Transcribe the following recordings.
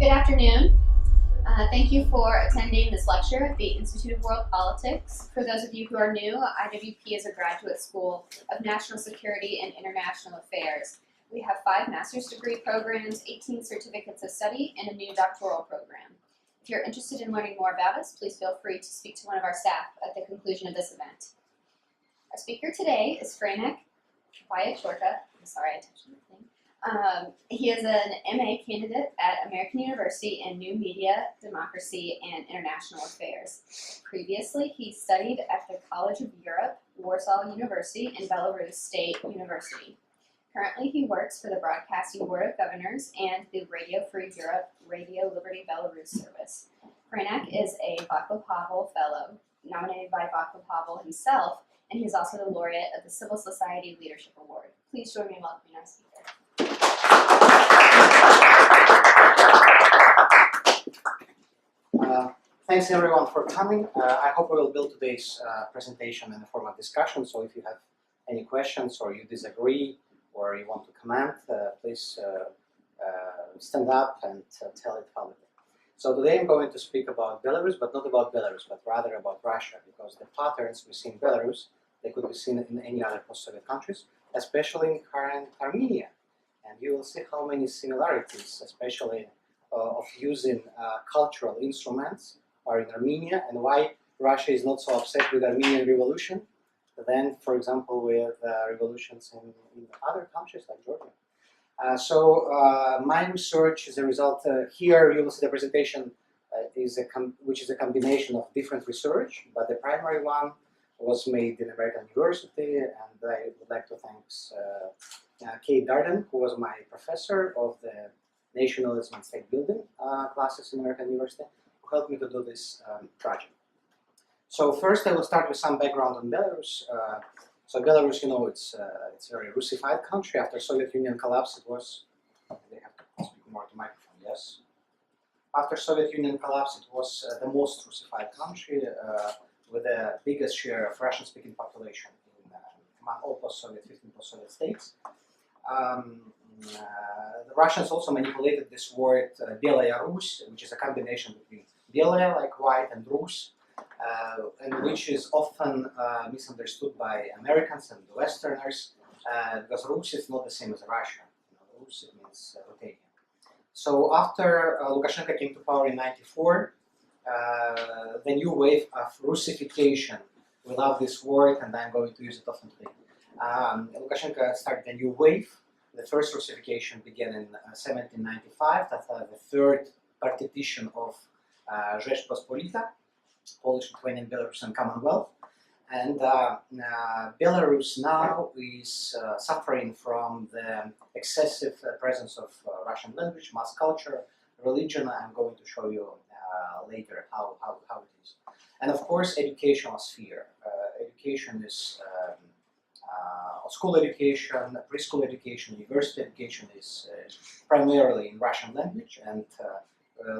Good afternoon. Thank you for attending this lecture at the Institute of World Politics. For those of you who are new, IWP is a graduate school of national security and international affairs. We have 5 master's degree programs, 18 certificates of study, and a new doctoral program. If you're interested in learning more about us, please feel free to speak to one of our staff at the conclusion of this event. Our speaker today is Franak Viačorka. I'm sorry, I touched the thing. He is an MA candidate at American University in New Media, Democracy, and International Affairs. Previously, he studied at the College of Europe, Warsaw University, and Belarus State University. Currently, he works for the Broadcasting Board of Governors and the Radio Free Europe Radio Liberty Belarus service. Franak is a Vaclav Havel Fellow, nominated by Vaclav Havel himself, and he is also the laureate of the Civil Society Leadership Award. Please join me in welcoming our speaker. Thanks everyone for coming. I hope we will build today's presentation in a form of discussion, so if you have any questions or you disagree or you want to comment, please stand up and tell it publicly. So today I'm going to speak about Belarus, but not about Belarus, but rather about Russia, because the patterns we see in Belarus, they could be seen in any other post-Soviet countries, especially in current Armenia. And you will see how many similarities, especially of using cultural instruments, are in Armenia, and why Russia is not so upset with Armenian revolution than, for example, with revolutions in other countries like Georgia. My research is a result. Here you will see the presentation which is a combination of different research, but the primary one was made in American University, and I would like to thank Kate Darden, who was my professor of the Nationalism and State Building classes in American University, who helped me to do this project. So first I will start with some background on Belarus. So Belarus, you know, it's a very Russified country. After Soviet Union collapse, it was, they have to speak more to microphone, yes. After Soviet Union collapse, it was the most Russified country with the biggest share of Russian-speaking population among all post-Soviet, 15 post-Soviet states. The Russians also manipulated this word Belaya Rus, which is a combination between Belaya, like white, and Rus, and which is often misunderstood by Americans and Westerners, because Rus is not the same as Russia. Rus, it means Ruthenian. So after Lukashenko came to power in '94, the new wave of Russification, we love this word and I'm going to use it often today. Lukashenko started a new wave. The first Russification began in 1795, that's the third partition of Rzesz Pospolita, Polish, Lithuanian, Belarusian Commonwealth. And Belarus now is suffering from the excessive presence of Russian language, mass culture, religion. I'm going to show you later how it is. And of course, educational sphere. Education is school education, preschool education, university education is primarily in Russian language, and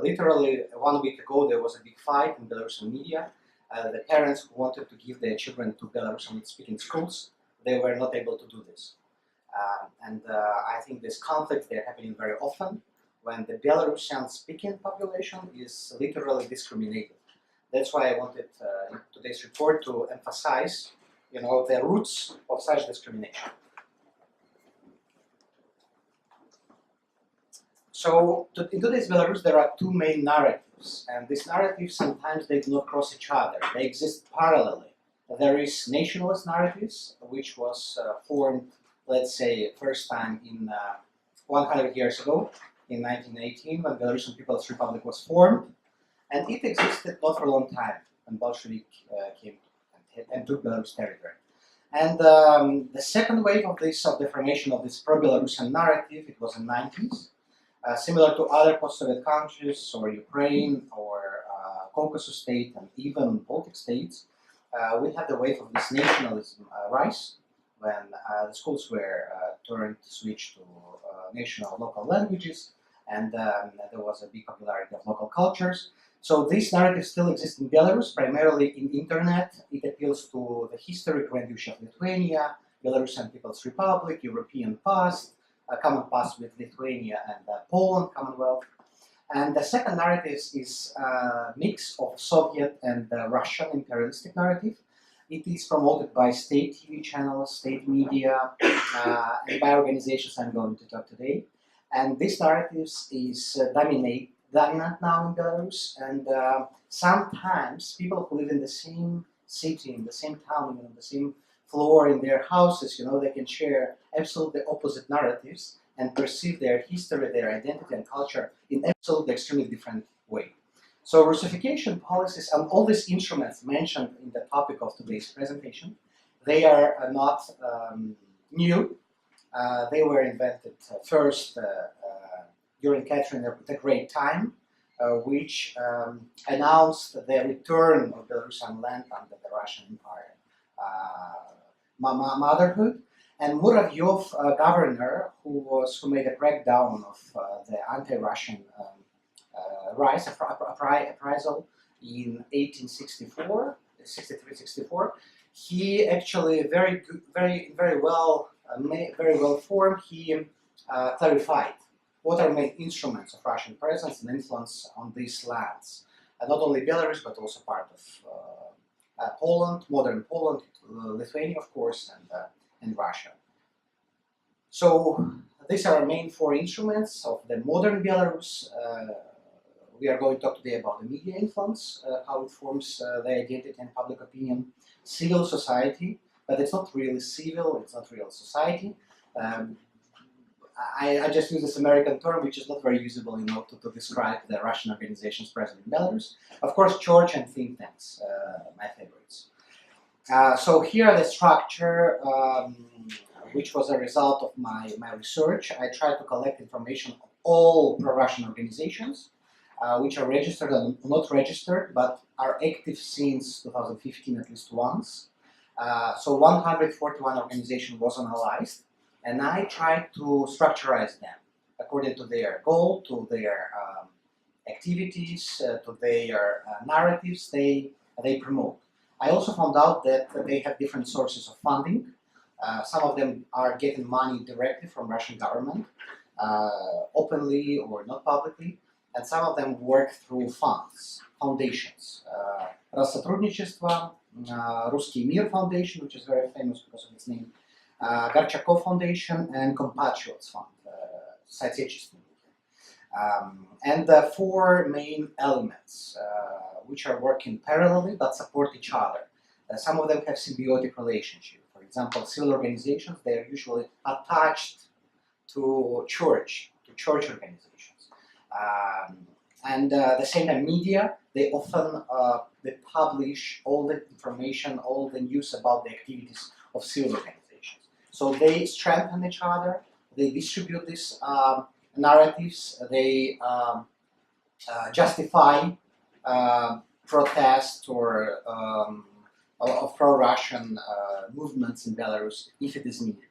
literally 1 week ago there was a big fight in Belarusian media. The parents who wanted to give their children to Belarusian-speaking schools, they were not able to do this. I think this conflict, they're happening very often when the Belarusian-speaking population is literally discriminated. That's why I wanted in today's report to emphasize, you know, the roots of such discrimination. So in today's Belarus, there are 2 main narratives, and these narratives sometimes they do not cross each other. They exist parallelly. There is nationalist narratives, which was formed, let's say, first time in 100 years ago, in 1918, when Belarusian People's Republic was formed, and it existed not for a long time when Bolshevik came and took Belarus territory. And the second wave of the formation of this pro-Belarusian narrative, it was in the 90s. Similar to other post-Soviet countries, or Ukraine, or Caucasus state, and even Baltic states, we had the wave of this nationalism rise, when the schools were switched to national local languages, and there was a big popularity of local cultures. So this narrative still exists in Belarus, primarily in internet. It appeals to the history, grandeur of Lithuania, Belarusian People's Republic, European past, a common past with Lithuania and Poland, Commonwealth. And the second narrative is a mix of Soviet and Russian imperialistic narrative. It is promoted by state TV channels, state media, and by organizations I'm going to talk today. And this narrative is dominant now in Belarus, and sometimes people who live in the same city, in the same town, on the same floor in their houses, they can share absolutely opposite narratives and perceive their history, their identity and culture in absolutely extremely different way. So Russification policies and all these instruments mentioned in the topic of today's presentation, they are not new. They were invented first during Catherine the Great time, which announced the return of Belarusian land under the Russian Empire motherhood. And Muravyov, governor, who made a crackdown of the anti-Russian appraisal in 1864, 63-64, he actually very well formed. He clarified what are main instruments of Russian presence and influence on these lands, not only Belarus but also part of Poland, modern Poland, Lithuania, of course, and Russia. So these are our main four instruments of the modern Belarus. We are going to talk today about the media influence, how it forms the identity and public opinion, civil society, but it's not really civil, it's not real society. I just use this American term, which is not very usable to describe the Russian organizations present in Belarus. Of course, church and think tanks, my favorites. So here the structure, which was a result of my research. I tried to collect information of all pro-Russian organizations, which are registered and not registered, but are active since 2015 at least once. So 141 organizations was analyzed, and I tried to structurize them according to their goal, to their activities, to their narratives they promote. I also found out that they have different sources of funding. Some of them are getting money directly from Russian government, openly or not publicly, and some of them work through funds, foundations. Россотрудничество, Русский мир Foundation, which is very famous because of its name, Горчаков Foundation, and Compatriots Fund, Соотечественники. And the four main elements which are working parallelly but support each other. Some of them have symbiotic relationship. For example, civil organizations, they are usually attached to church organizations. And the same time, media, they often they publish all the information, all the news about the activities of civil organizations. So they strengthen each other, they distribute these narratives, they justify protest or of pro-Russian movements in Belarus if it is needed.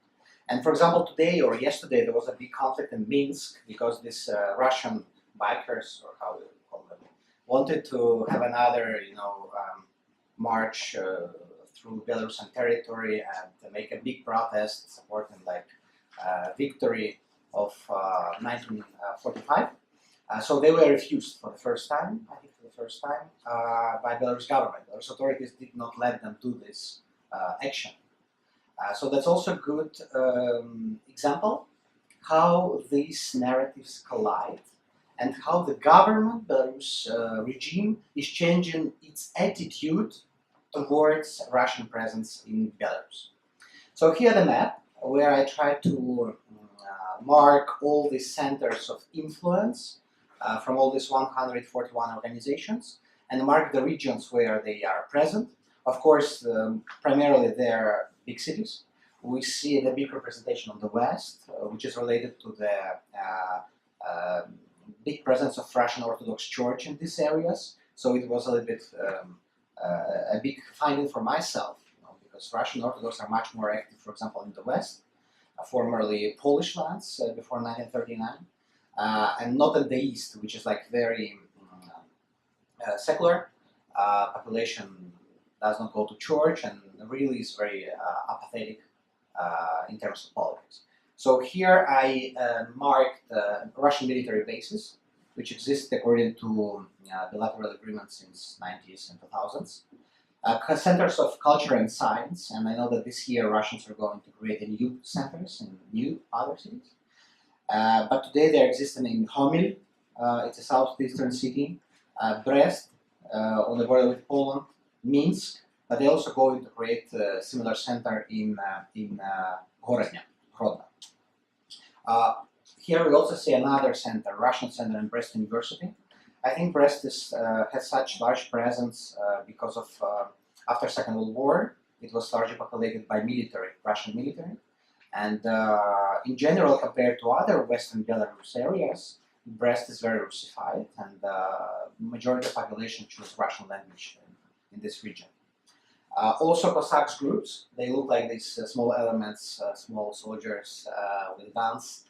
And for example, today or yesterday there was a big conflict in Minsk because these Russian bikers, or how do you call them, wanted to have another, march through Belarusian territory and to make a big protest supporting victory of 1945. So they were refused for the first time, by Belarus government. Belarus authorities did not let them do this action. So that's also a good example how these narratives collide and how the government, Belarus regime, is changing its attitude towards Russian presence in Belarus. So here the map where I try to mark all these centers of influence from all these 141 organizations and mark the regions where they are present. Of course, primarily they're big cities. We see the big representation on the west, which is related to the big presence of Russian Orthodox Church in these areas. So it was a little bit a big finding for myself, because Russian Orthodox are much more active, for example, in the west, formerly Polish lands before 1939, and not in the east, which is very secular. Population does not go to church and really is very apathetic in terms of politics. So here I marked Russian military bases which exists according to bilateral agreements since 90s and 2000s. Centers of culture and science, and I know that this year Russians are going to create a new centers in new other cities. But today they are existing in Havel, it's a southeastern city, Brest, on the border with Poland, Minsk, but they're also going to create a similar center in Grodno. Here we also see another center, Russian center in Brest University. I think Brest has such large presence because of after Second World War, it was largely populated by military, Russian military. And in general, compared to other Western Belarus areas, Brest is very Russified, and majority of the population choose Russian language in this region. Also Cossacks groups, they look like these small elements, small soldiers with guns.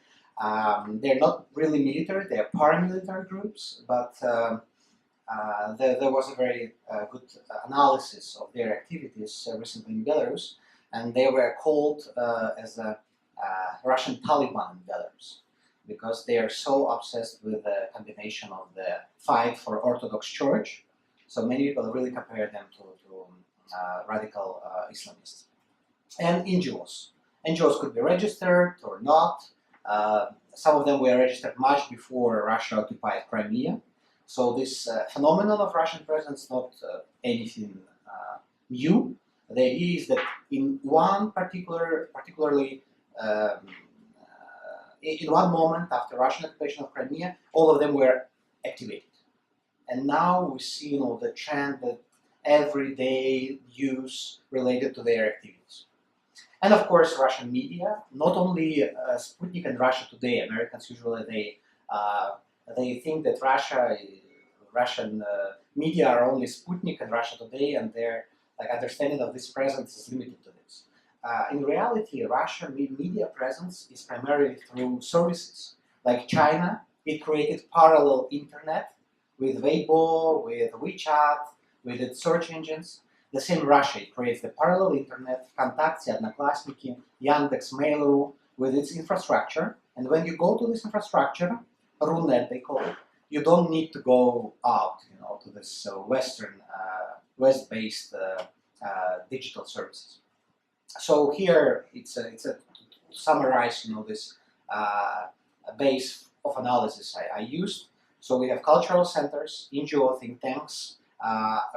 They're not really military, they're paramilitary groups, but there was a very good analysis of their activities recently in Belarus, and they were called as a Russian Taliban in Belarus, because they are so obsessed with the combination of the fight for Orthodox Church. So many people really compare them to radical Islamists. And NGOs. NGOs could be registered or not. Some of them were registered much before Russia occupied Crimea. So this phenomenon of Russian presence is not anything new. The idea is that in one particularly in one moment after Russian occupation of Crimea, all of them were activated. And now we see the trend that everyday use related to their activities. And of course, Russian media, not only Sputnik and Russia Today. Americans usually they think that Russian media are only Sputnik and Russia Today, and their understanding of this presence is limited to this. In reality, Russian media presence is primarily through services. Like China, it created parallel internet with Weibo, with WeChat, with its search engines. The same Russia, it creates the parallel internet, Vkontakte, Одноклассники, Yandex, Mail.ru, with its infrastructure. And when you go to this infrastructure, Runet they call it, you don't need to go out, to this West-based digital services. So here it's a to summarize, this base of analysis I used. So we have cultural centers, NGO think tanks,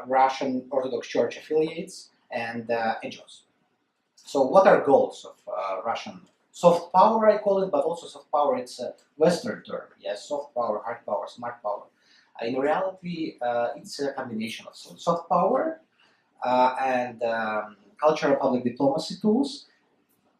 Russian Orthodox Church affiliates, and NGOs. So what are goals of Russian soft power, I call it, but also soft power, it's a Western term. Yes, soft power, hard power, smart power. In reality, it's a combination of soft power and cultural public diplomacy tools,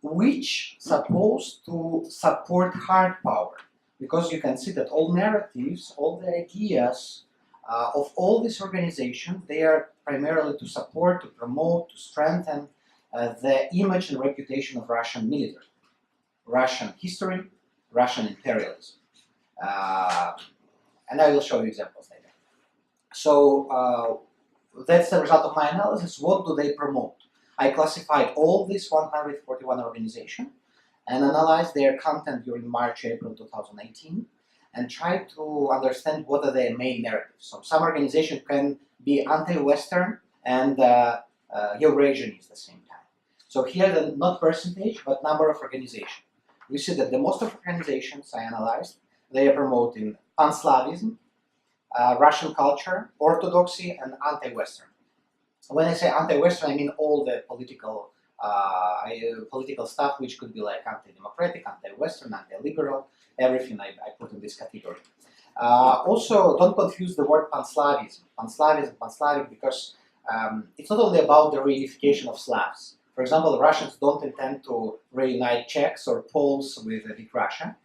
which supposed to support hard power. Because you can see that all narratives, all the ideas of all these organizations, they are primarily to support, to promote, to strengthen the image and reputation of Russian military, Russian history, Russian imperialism. And I will show you examples later. So that's the result of my analysis. What do they promote? I classified all these 141 organizations and analyzed their content during March, April 2018, and tried to understand what are their main narratives. So some organizations can be anti-Western and Eurasianist at the same time. So here, the not percentage, but number of organizations. We see that the most of organizations I analyzed, they are promoting pan-Slavism, Russian culture, orthodoxy, and anti-Western. When I say anti-Western, I mean all the political stuff, which could be like anti-democratic, anti-Western, anti-liberal, everything I put in this category. Also, don't confuse the word pan-Slavism, pan-Slavic, because it's not only about the reunification of Slavs. For example, the Russians don't intend to reunite Czechs or Poles with Big Russia.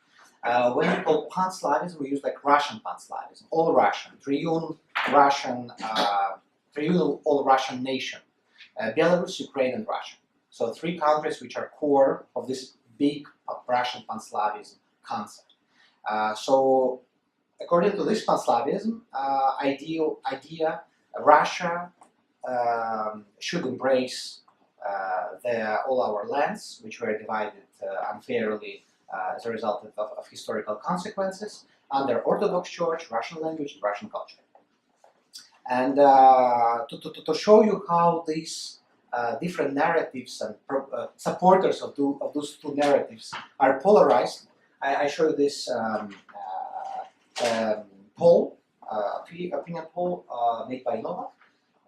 When we call pan-Slavism, we use like Russian pan-Slavism, all Russian, triune all Russian nation, Belarus, Ukraine, and Russia. So 3 countries which are core of this big Russian pan-Slavism concept. So according to this pan-Slavism idea, Russia should embrace all our lands, which were divided unfairly as a result of historical consequences, under Orthodox Church, Russian language, and Russian culture. And to show you how these different narratives and supporters of those two narratives are polarized, I show you this poll, opinion poll made by Nova.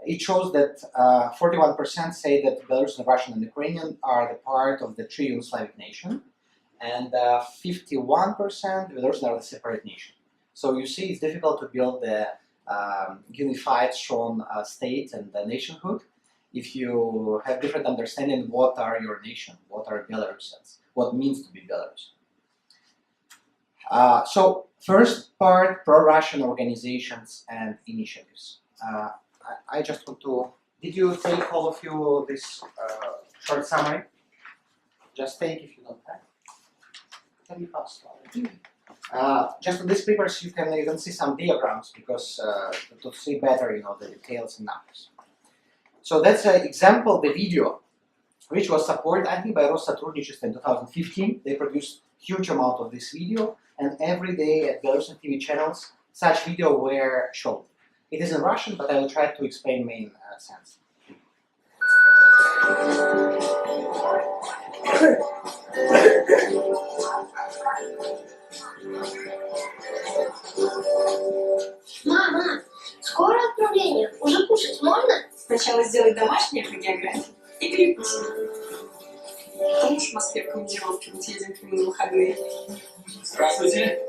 It shows that 41% say that Belarusian, Russian, and Ukrainian are the part of the triune Slavic nation, and 51% Belarusian are the separate nation. So you see, it's difficult to build the unified, strong state and the nationhood if you have different understanding what are your nation, what are Belarusians, what means to be Belarusian. So first part, pro-Russian organizations and initiatives. I just want to, did you take all of you this short summary? Just take if you don't have. Can you pass? Just on these papers you can see some diagrams because to see better, the details and numbers. So that's an example, the video, which was supported, I think, by Россотрудничество in 2015. They produced huge amount of this video, and every day at Belarusian TV channels, such video were shown. It is in Russian, but I will try to explain main sense. Мама, скоро отправление. Уже кушать можно? Сначала сделать домашнее по географии и перекусить. Муж в Москве в командировке, мы съездим к нему на выходные. Здравствуйте.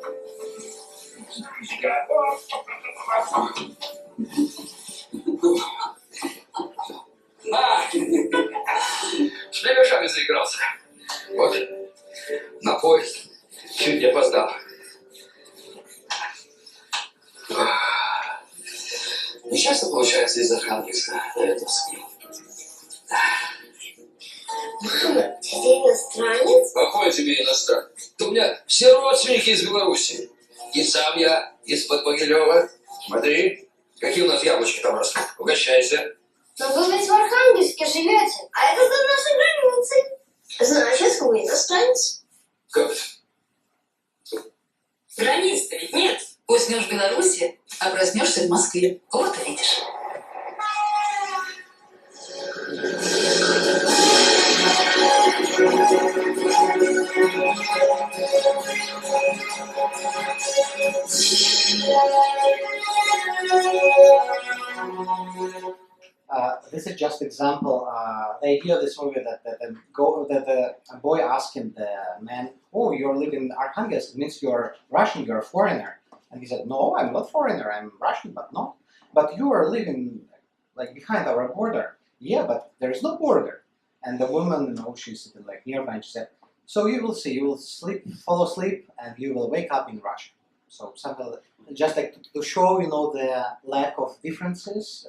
С левешами заигрался. Вот, на поезд. Чуть не опоздал. Нечасто получается из Архангельска до Литовска. Мама, ты иностранец? Какой тебе иностранец? У меня все родственники из Беларуси. И сам я из-под Могилева. Смотри, какие у нас яблочки там растут. Угощайся. Но вы ведь в Архангельске живете, а это за нашей границей. Значит, вы иностранец. Как это? Границ-то ведь нет. Уснешь в Беларуси, а проснешься в Москве. Вот видишь. This is just example. The idea of this movie that the boy asking the man, "Oh, you're living in Arkhangelsk. It means you're Russian. You're a foreigner." And he said, "No, I'm not foreigner. I'm Russian, but not. But you are living like behind our border." "Yeah, but there is no border." And the woman, she's sitting like nearby, and she said, "So you will see. You will fall asleep, and you will wake up in Russia." So something just like to show, the lack of differences.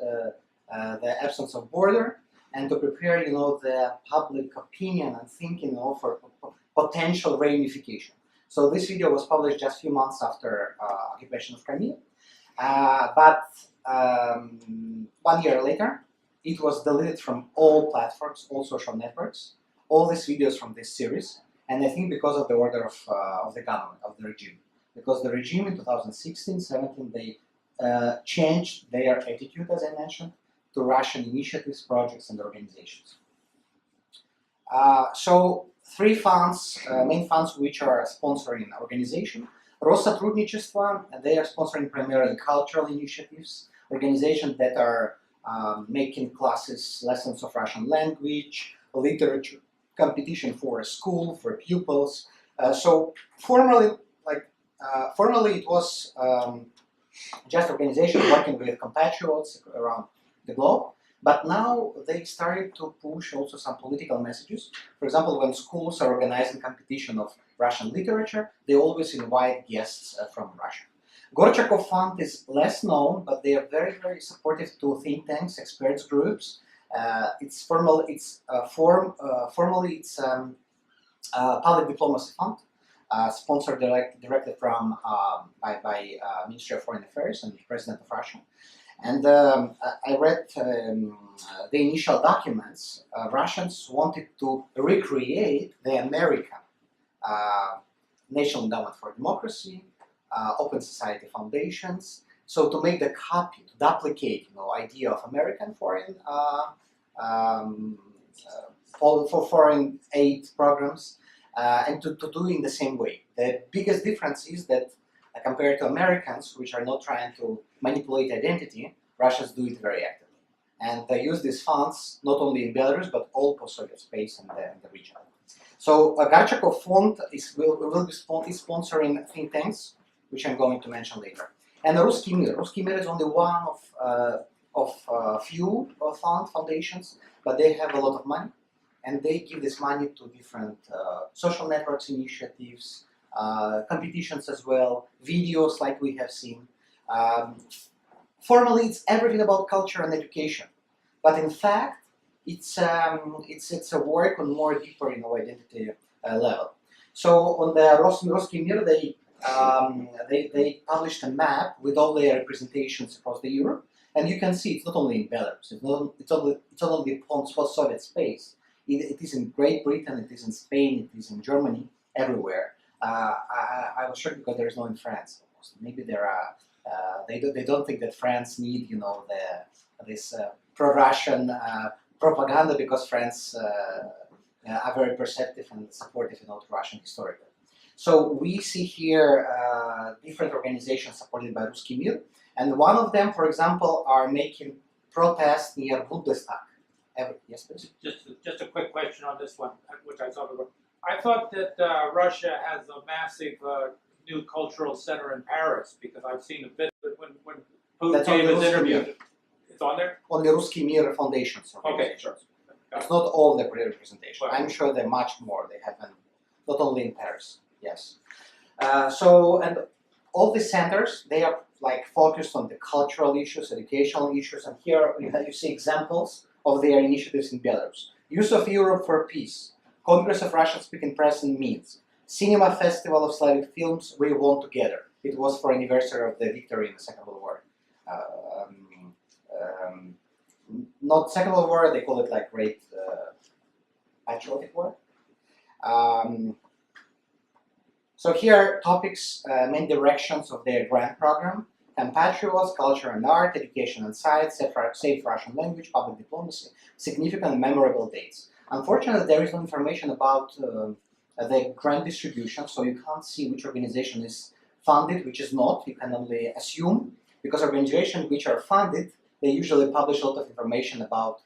The absence of border, and to prepare, the public opinion and thinking, for potential reunification. So this video was published just a few months after occupation of Crimea, but 1 year later, it was deleted from all platforms, all social networks, all these videos from this series, and I think because of the order of the government, of the regime. Because the regime in 2016-17, they changed their attitude, as I mentioned, to Russian initiatives, projects, and organizations. So three funds, main funds which are sponsoring organization. Россотрудничество, they are sponsoring primarily cultural initiatives, organizations that are making classes, lessons of Russian language, literature, competition for a school, for pupils. So formally it was just organization working with compatriots around the globe, but now they started to push also some political messages. For example, when schools are organizing competition of Russian literature, they always invite guests from Russia. Gorchakov Fund is less known, but they are very, very supportive to think tanks, experts groups. Formally it's public diplomacy fund, sponsored directly from by Ministry of Foreign Affairs and the President of Russia. And I read the initial documents. Russians wanted to recreate the American National Endowment for Democracy, open society foundations. So to make the copy, to duplicate, idea of American foreign for foreign aid programs, and to do in the same way. The biggest difference is that compared to Americans, which are not trying to manipulate identity, Russians do it very actively. And they use these funds not only in Belarus, but all post-Soviet space in the region. So Garchakov Fund will be sponsoring think tanks, which I'm going to mention later. And Ruski Mir. Ruski Mir is only one of few foundations, but they have a lot of money. And they give this money to different social networks initiatives, competitions as well, videos like we have seen. Formally, it's everything about culture and education, but in fact, it's a work on more deeper identity level. So on the Ruski Mir, they published a map with all their representations across the Europe, and you can see it's not only in Belarus, it's not only post-Soviet space. It is in Great Britain, it is in Spain, it is in Germany, everywhere. I was shocked because there is no in France. Maybe there are. They don't think that France need this pro-Russian propaganda because France are very perceptive and supportive to Russian historically. So we see here different organizations supported by Ruski Mir, and one of them, for example, are making protests near Bundestag. Yes, please. Just a quick question on this one, which I thought about. I thought that Russia has a massive new cultural center in Paris, because I've seen a bit of it when Putin gave his interview. It's on there? On the Ruski Mir foundations. Okay, sure. It's not all the representation. Well, I'm sure there are much more. They happen not only in Paris. Yes. And all these centers, they are focused on the cultural issues, educational issues, and here you see examples of their initiatives in Belarus. Use of Europe for Peace, Congress of Russian-speaking press in Minsk, Cinema Festival of Slavic Films We Won Together. It was for anniversary of the victory in the Second World War. Not Second World War, they call it Great Patriotic War. So here topics, main directions of their grant program: compatriots, culture and art, education and science, safe Russian language, public diplomacy, significant and memorable dates. Unfortunately, there is no information about the grant distribution, so you can't see which organization is funded, which is not. You can only assume, because organizations which are funded, they usually publish a lot of information about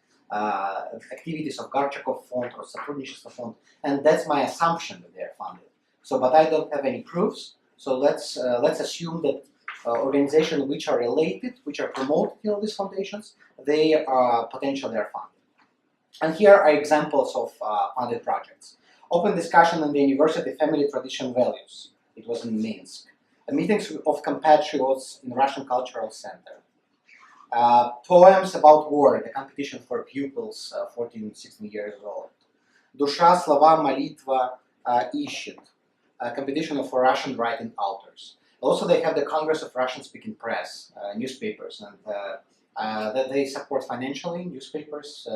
activities of Garchakov Fund or Sotrudnичество Fund, and that's my assumption that they are funded. So, but I don't have any proofs. So let's assume that organizations which are related, which are promoted these foundations, they are potentially funded. And here are examples of funded projects. Open discussion on the University Family Tradition Values. It was in Minsk. Meetings of compatriots in Russian Cultural Center. Poems about war, the competition for pupils 14, 16 years old. Душа, слова, молитва, ищет. Competition for Russian writing authors. Also, they have the Congress of Russian-speaking press, newspapers, and that they support financially newspapers,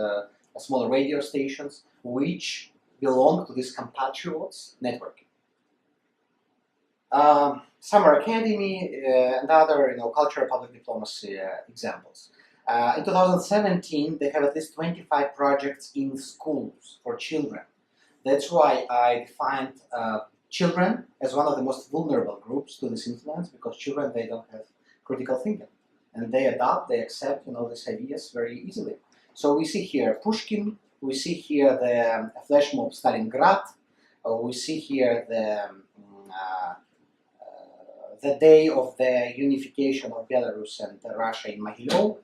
small radio stations, which belong to this compatriots network. Summer Academy and other, cultural public diplomacy examples. In 2017, they have at least 25 projects in schools for children. That's why I defined children as one of the most vulnerable groups to this influence, because children, they don't have critical thinking, and they adopt, they accept, these ideas very easily. So we see here Pushkin, we see here the flash mob Stalingrad, we see here the day of the unification of Belarus and Russia in Mogilov.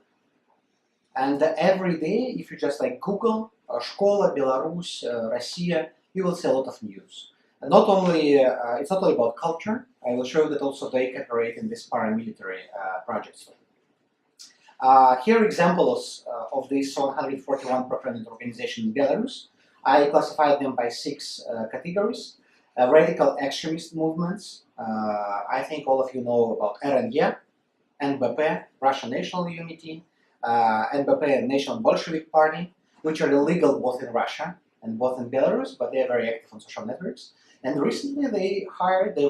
And every day, if you just Google Школа, Belarus, Russia, you will see a lot of news. And not only, it's not only about culture. I will show that also they cooperate in this paramilitary projects. Here are examples of these 141 pro-Kremlin organizations in Belarus. I classified them by 6 categories. Radical extremist movements. I think all of you know about RNE, NBP, Russian National Unity, NBP, National Bolshevik Party, which are illegal both in Russia and both in Belarus, but they are very active on social networks. And recently they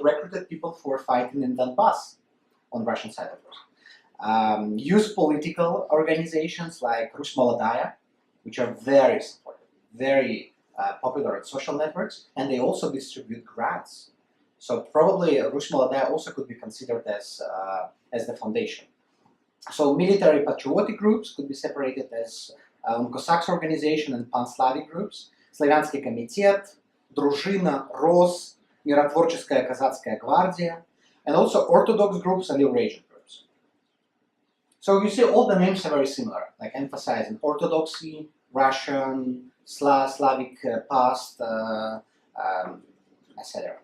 recruited people for fighting in Donbass on Russian side of it. Use political organizations like Rus Molodaya, which are very supportive, very popular on social networks, and they also distribute grants. So probably Rus Molodaya also could be considered as the foundation. So military patriotic groups could be separated as Cossacks organization and Pan-Slavic groups, Славянский комитет, Дружина, Рос, Миротворческая Казацкая гвардия, and also Orthodox groups and Eurasian groups. So you see all the names are very similar, like emphasizing Orthodoxy, Russian, Slavic past, etc.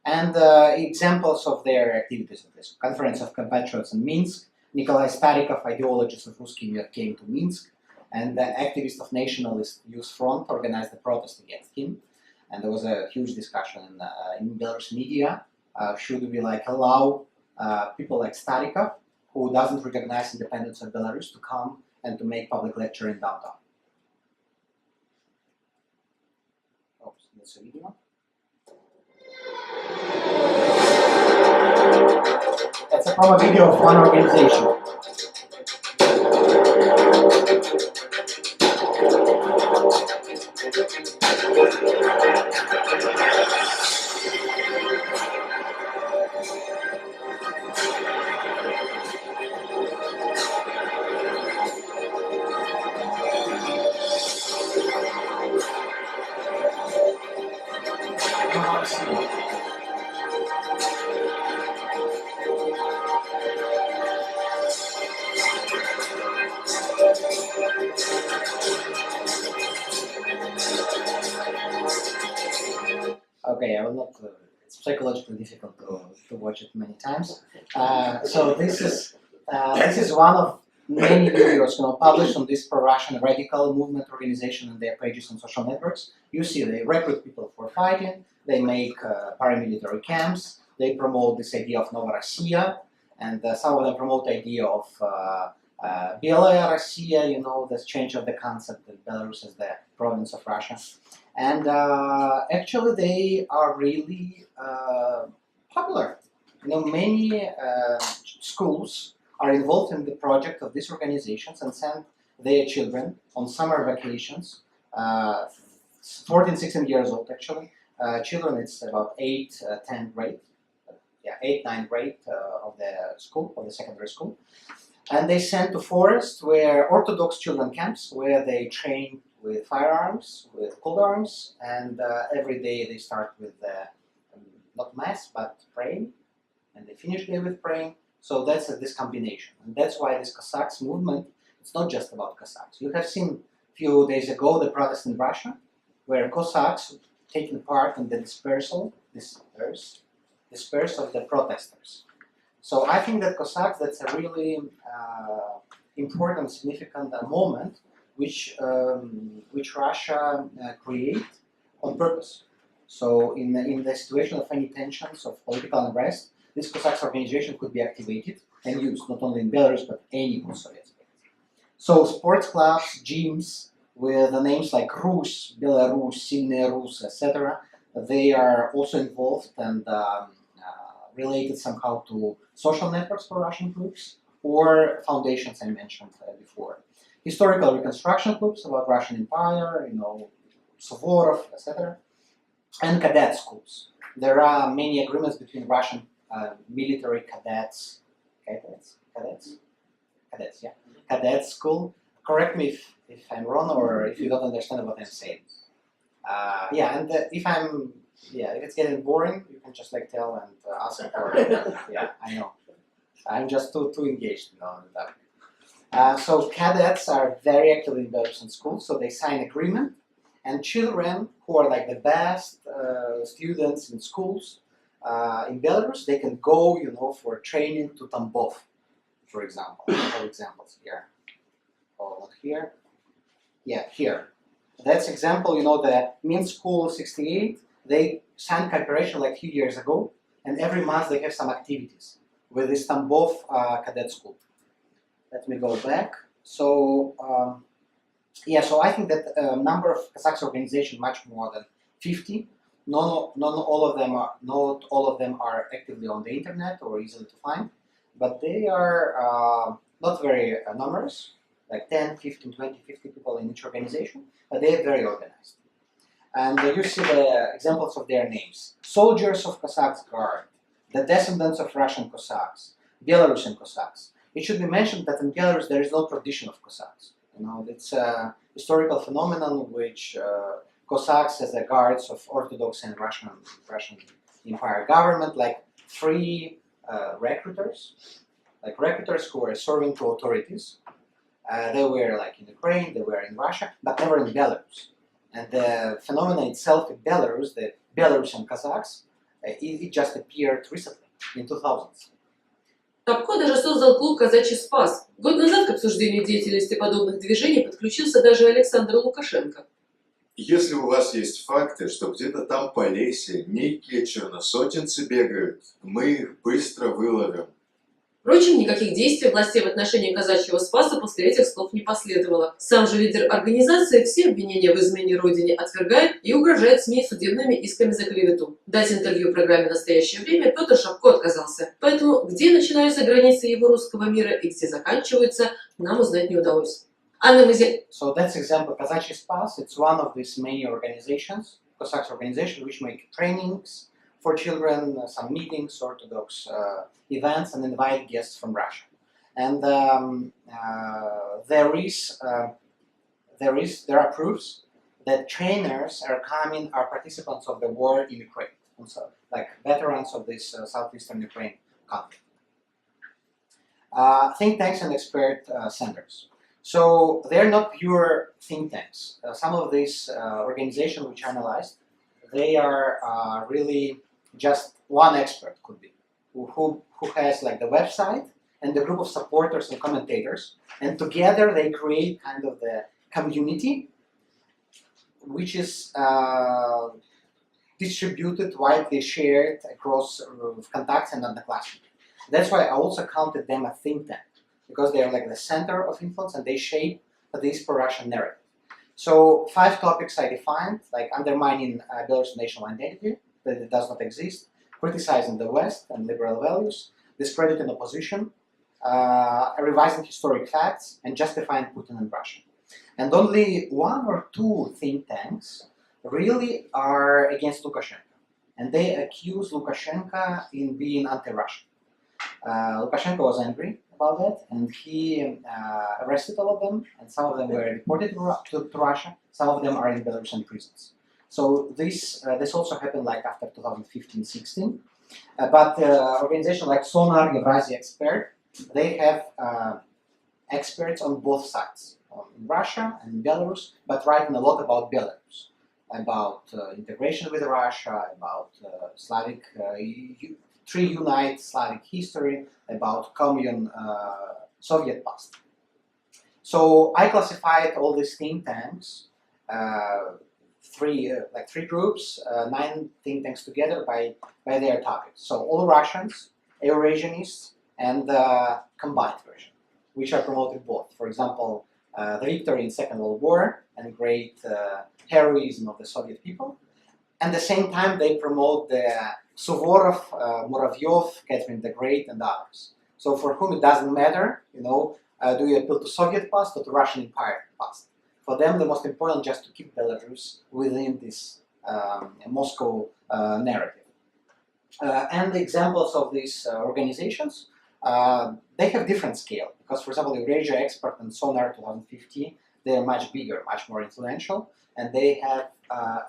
And examples of their activities of this. Conference of Compatriots in Minsk, Nikolai Starikov, ideologist of Ruski Mir, came to Minsk, and the activist of Nationalist Youth Front organized a protest against him. And there was a huge discussion in Belarus media. Should we allow people like Starikov, who doesn't recognize independence of Belarus, to come and to make public lecture in downtown? Oops, that's a video. That's a promo video of one organization. Okay, I will not. It's psychologically difficult to watch it many times. So this is one of many videos published on this pro-Russian radical movement organization and their pages on social networks. You see, they recruit people for fighting. They make paramilitary camps. They promote this idea of Nova Россия, and some of them promote the idea of Belaya Россия. The change of the concept that Belarus is the province of Russia. And actually, they are really popular. Many schools are involved in the project of these organizations and send their children on summer vacations. 14, 16 years old, actually. Children, it's about 8, 10 grade. 8, 9 grade of the school, of the secondary school. And they send to forests where Orthodox children camps, where they train with firearms, with cold arms, and every day they start with not mass, but praying, and they finish day with praying. So that's this combination, and that's why this Cossacks movement, it's not just about Cossacks. You have seen a few days ago the protest in Russia, where Cossacks taking part in the dispersal of the protesters. So I think that Cossacks, that's a really important, significant moment which Russia create on purpose. So in the situation of any tensions of political unrest, this Cossacks organization could be activated and used not only in Belarus but any post-Soviet state. So sports clubs, gyms with the names like Rus, Belarus, Silne Rus, etc. They are also involved and related somehow to social networks for Russian groups or foundations I mentioned before. Historical reconstruction groups about Russian Empire, Suvorov, etc. And cadet schools. There are many agreements between Russian military cadets, cadet school. Correct me if I'm wrong or if you don't understand what I'm saying. If it's getting boring, you can just tell and ask for I know. I'm just too engaged in that. So cadets are very active in Belarusian schools, so they sign agreement, and children who are the best students in schools in Belarus, they can go, for training to Tambov, for example. I have examples here. Oh, not here. Yeah, here. That's example, the Minsk School 68, they signed cooperation a few years ago, and every month they have some activities with this Tambov cadet school. Let me go back. So, so I think that number of Cossacks organization much more than 50 not all of them are actively on the internet or easily to find, but they are not very numerous, like 10, 15, 20, 50 people in each organization, but they are very organized. And you see the examples of their names: Soldiers of Cossacks Guard, the descendants of Russian Cossacks, Belarusian Cossacks. It should be mentioned that in Belarus there is no tradition of Cossacks. It's a historical phenomenon which Cossacks as the guards of Orthodox and Russian Empire government, like free recruiters who were serving to authorities. They were like in Ukraine, they were in Russia, but never in Belarus. And the phenomenon itself in Belarus, the Belarusian Cossacks, it just appeared recently, in 2000s. Топко даже создал клуб «Казачий спас». Год назад к обсуждению деятельности подобных движений подключился даже Александр Лукашенко. Если у вас есть факты, что где-то там по лесе некие черносотенцы бегают, мы их быстро выловим. Впрочем, никаких действий властей в отношении казачьего спаса после этих слов не последовало. Сам же лидер организации все обвинения в измене родине отвергает и угрожает СМИ судебными исками за клевету. Дать интервью программе «Настоящее время» Петр Шапко отказался. Поэтому где начинаются границы его русского мира и где заканчиваются, нам узнать не удалось. So that's example Казачий Спас. It's one of these many organizations, Cossacks organizations, which make trainings for children, some meetings, Orthodox events, and invite guests from Russia. And there are proofs that trainers are participants of the war in Ukraine, and so, like veterans of this southeastern Ukraine conflict. Think tanks and expert centers. So they're not pure think tanks. Some of these organizations which I analyzed, they are really just one expert could be, who has like the website and the group of supporters and commentators, and together they create kind of the community which is distributed, widely shared across contacts and underclassmen. That's why I also counted them a think tank, because they are like the center of influence and they shape this pro-Russian narrative. So 5 topics I defined, like undermining Belarusian national identity, that it does not exist, criticizing the West and liberal values, discrediting opposition, revising historic facts, and justifying Putin and Russia. And only 1 or 2 think tanks really are against Lukashenko. And they accuse Lukashenko in being anti-Russian. Lukashenko was angry about that, and he arrested all of them, and some of them were deported to Russia, some of them are in Belarusian prisons. So this also happened like after 2015-16, but organizations like Sonar, Eurasia Expert, they have experts on both sides, in Russia and Belarus, but writing a lot about Belarus, about integration with Russia, about Slavic, unite Slavic history, about commune Soviet past. So I classified all these think tanks, 3 groups, 9 think tanks together by their topics. So all Russians, Eurasianists, and combined version, which are promoted both. For example, the victory in Second World War and great heroism of the Soviet people. And at the same time, they promote the Suvorov, Muravyov, Catherine the Great, and others. So for whom it doesn't matter, do you appeal to Soviet past or to Russian Empire past? For them, the most important just to keep Belarus within this Moscow narrative. And the examples of these organizations, they have different scale. Because, for example, Eurasia Expert and Sonar 2050, they are much bigger, much more influential, and they have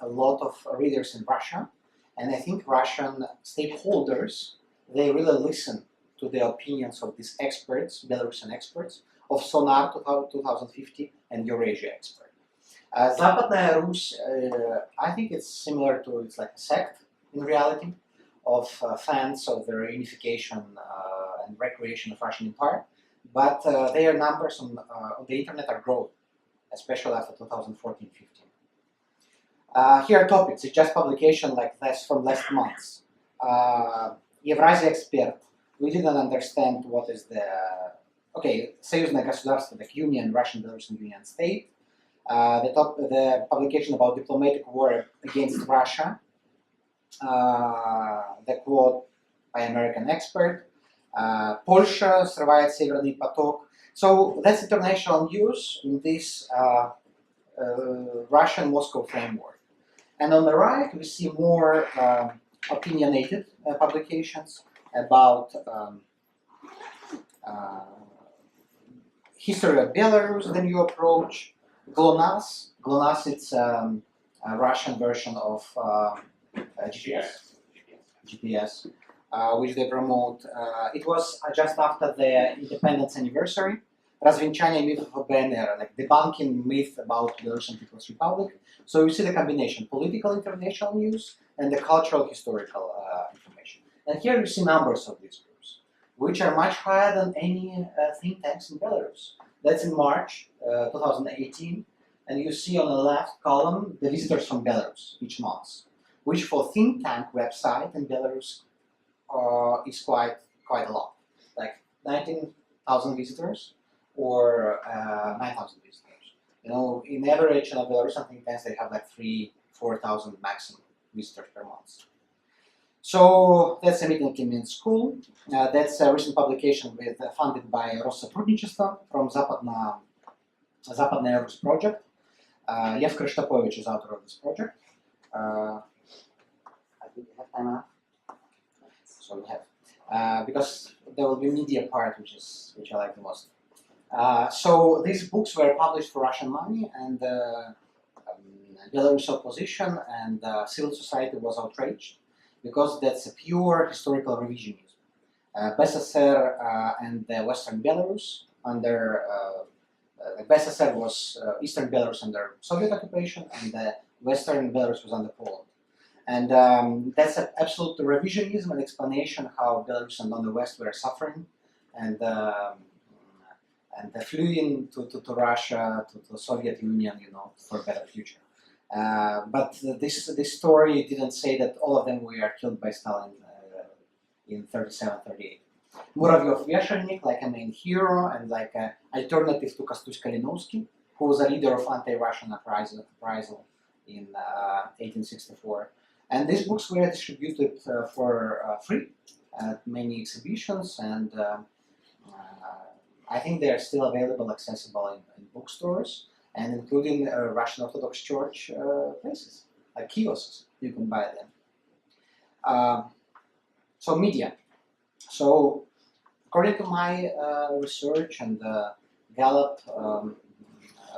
a lot of readers in Russia. And I think Russian stakeholders, they really listen to the opinions of these experts, Belarusian experts, of Sonar 2050 and Eurasia Expert. Западная Rus, I think it's similar to, it's like a sect in reality, of fans of the reunification and recreation of Russian Empire, but their numbers on the internet are growing, especially after 2014-15. Here are topics, it's just publication like this from last month. Eurasia Expert, we didn't understand what is the, союзное государство, like Union, Russian Belarusian Union State. The publication about diplomatic war against Russia the quote by American expert, Polsha survived Severny Potok. So that's international news in this Russian Moscow framework. And on the right, we see more opinionated publications about history of Belarus, the new approach, GLONASS. GLONASS, it's a Russian version of GPS, which they promote. It was just after the independence anniversary. Развенчание myth of BNR, like debunking myth about Belarusian People's Republic. So you see the combination, political international news and the cultural historical information. And here you see numbers of these groups, which are much higher than any think tanks in Belarus. That's in March 2018. And you see on the left column the visitors from Belarus each month, which for think tank website in Belarus is quite a lot, like 19,000 visitors or 9,000 visitors. You know, in average in Belarusian think tanks they have like 3,000-4,000 maximum visitors per month. So that's a meeting in Minsk school. That's a recent publication funded by Россотрудничество from Западная Рус project. Lev Krishtapovich is author of this project. I think we have time enough. So we have, because there will be media part, which I like the most. So these books were published for Russian money, and Belarus opposition and civil society was outraged because that's a pure historical revisionism. BSSR and the Western Belarus under BSSR was Eastern Belarus under Soviet occupation, and the Western Belarus was under Poland. And that's an absolute revisionism and explanation how Belarusians on the West were suffering, and fleeing to Russia, to the Soviet Union, you know, for a better future. But this story didn't say that all of them were killed by Stalin in 37-38. Muravyov Viačorka, like a main hero and like an alternative to Kostuś Kalinowski, who was a leader of anti-Russian uprisal in 1864. And these books were distributed for free at many exhibitions, and I think they are still available, accessible in bookstores, and including Russian Orthodox Church places, like kiosks, you can buy them. So media. So according to my research and Gallup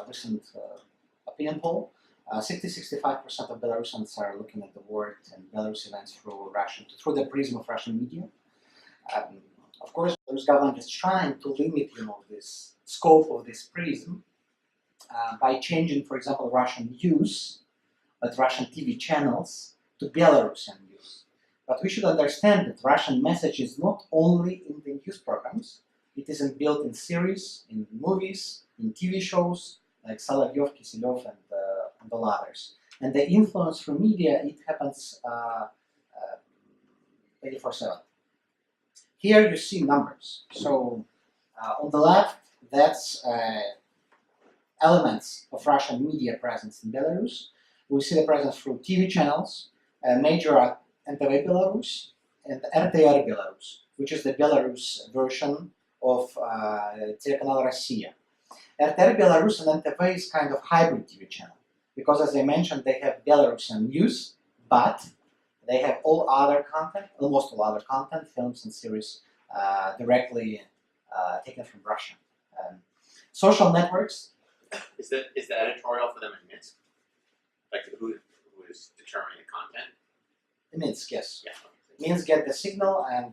recent opinion poll, 60-65% of Belarusians are looking at the world and Belarus events through the prism of Russian media. Of course, the Belarus government is trying to limit, you know, this scope of this prism by changing, for example, Russian news, but Russian TV channels to Belarusian news. But we should understand that Russian message is not only in the news programs; it is built in series, in movies, in TV shows like Solovyov, Kisilev, and all others. And the influence from media, it happens 24/7. Here you see numbers. So on the left, that's elements of Russian media presence in Belarus. We see the presence through TV channels, major are NTV Belarus and RTR Belarus, which is the Belarus version of Telecanal Россия. RTR Belarus and NTV is kind of hybrid TV channel, because as I mentioned, they have Belarusian news, but they have all other content, almost all other content, films and series directly taken from Russia. Social networks. Is the editorial for them in Minsk? Like who is determining the content? In Minsk, yes. Yeah. Minsk get the signal and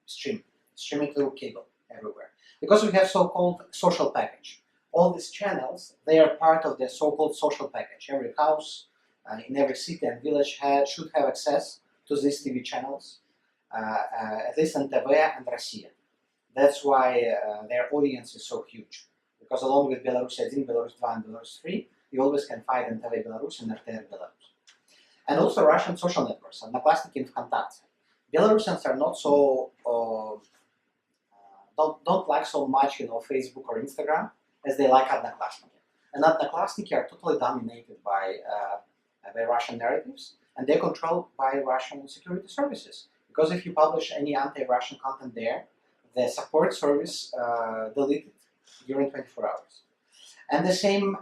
streaming through cable everywhere. Because we have so-called social package. All these channels, they are part of the so-called social package. Every house in every city and village should have access to these TV channels, at least NTV and Россия. That's why their audience is so huge. Because along with Belarus 1, Belarus 2, and Belarus 3, you always can find NTV Belarus and RTR Belarus. And also Russian social networks, Одноклассники and Vkontakte. Belarusians are not so, don't like so much, you know, Facebook or Instagram as they like Одноклассники. And Одноклассники are totally dominated by Russian narratives. and they're controlled by Russian security services. Because if you publish any anti-Russian content there, the support service delete it during 24 hours. And the same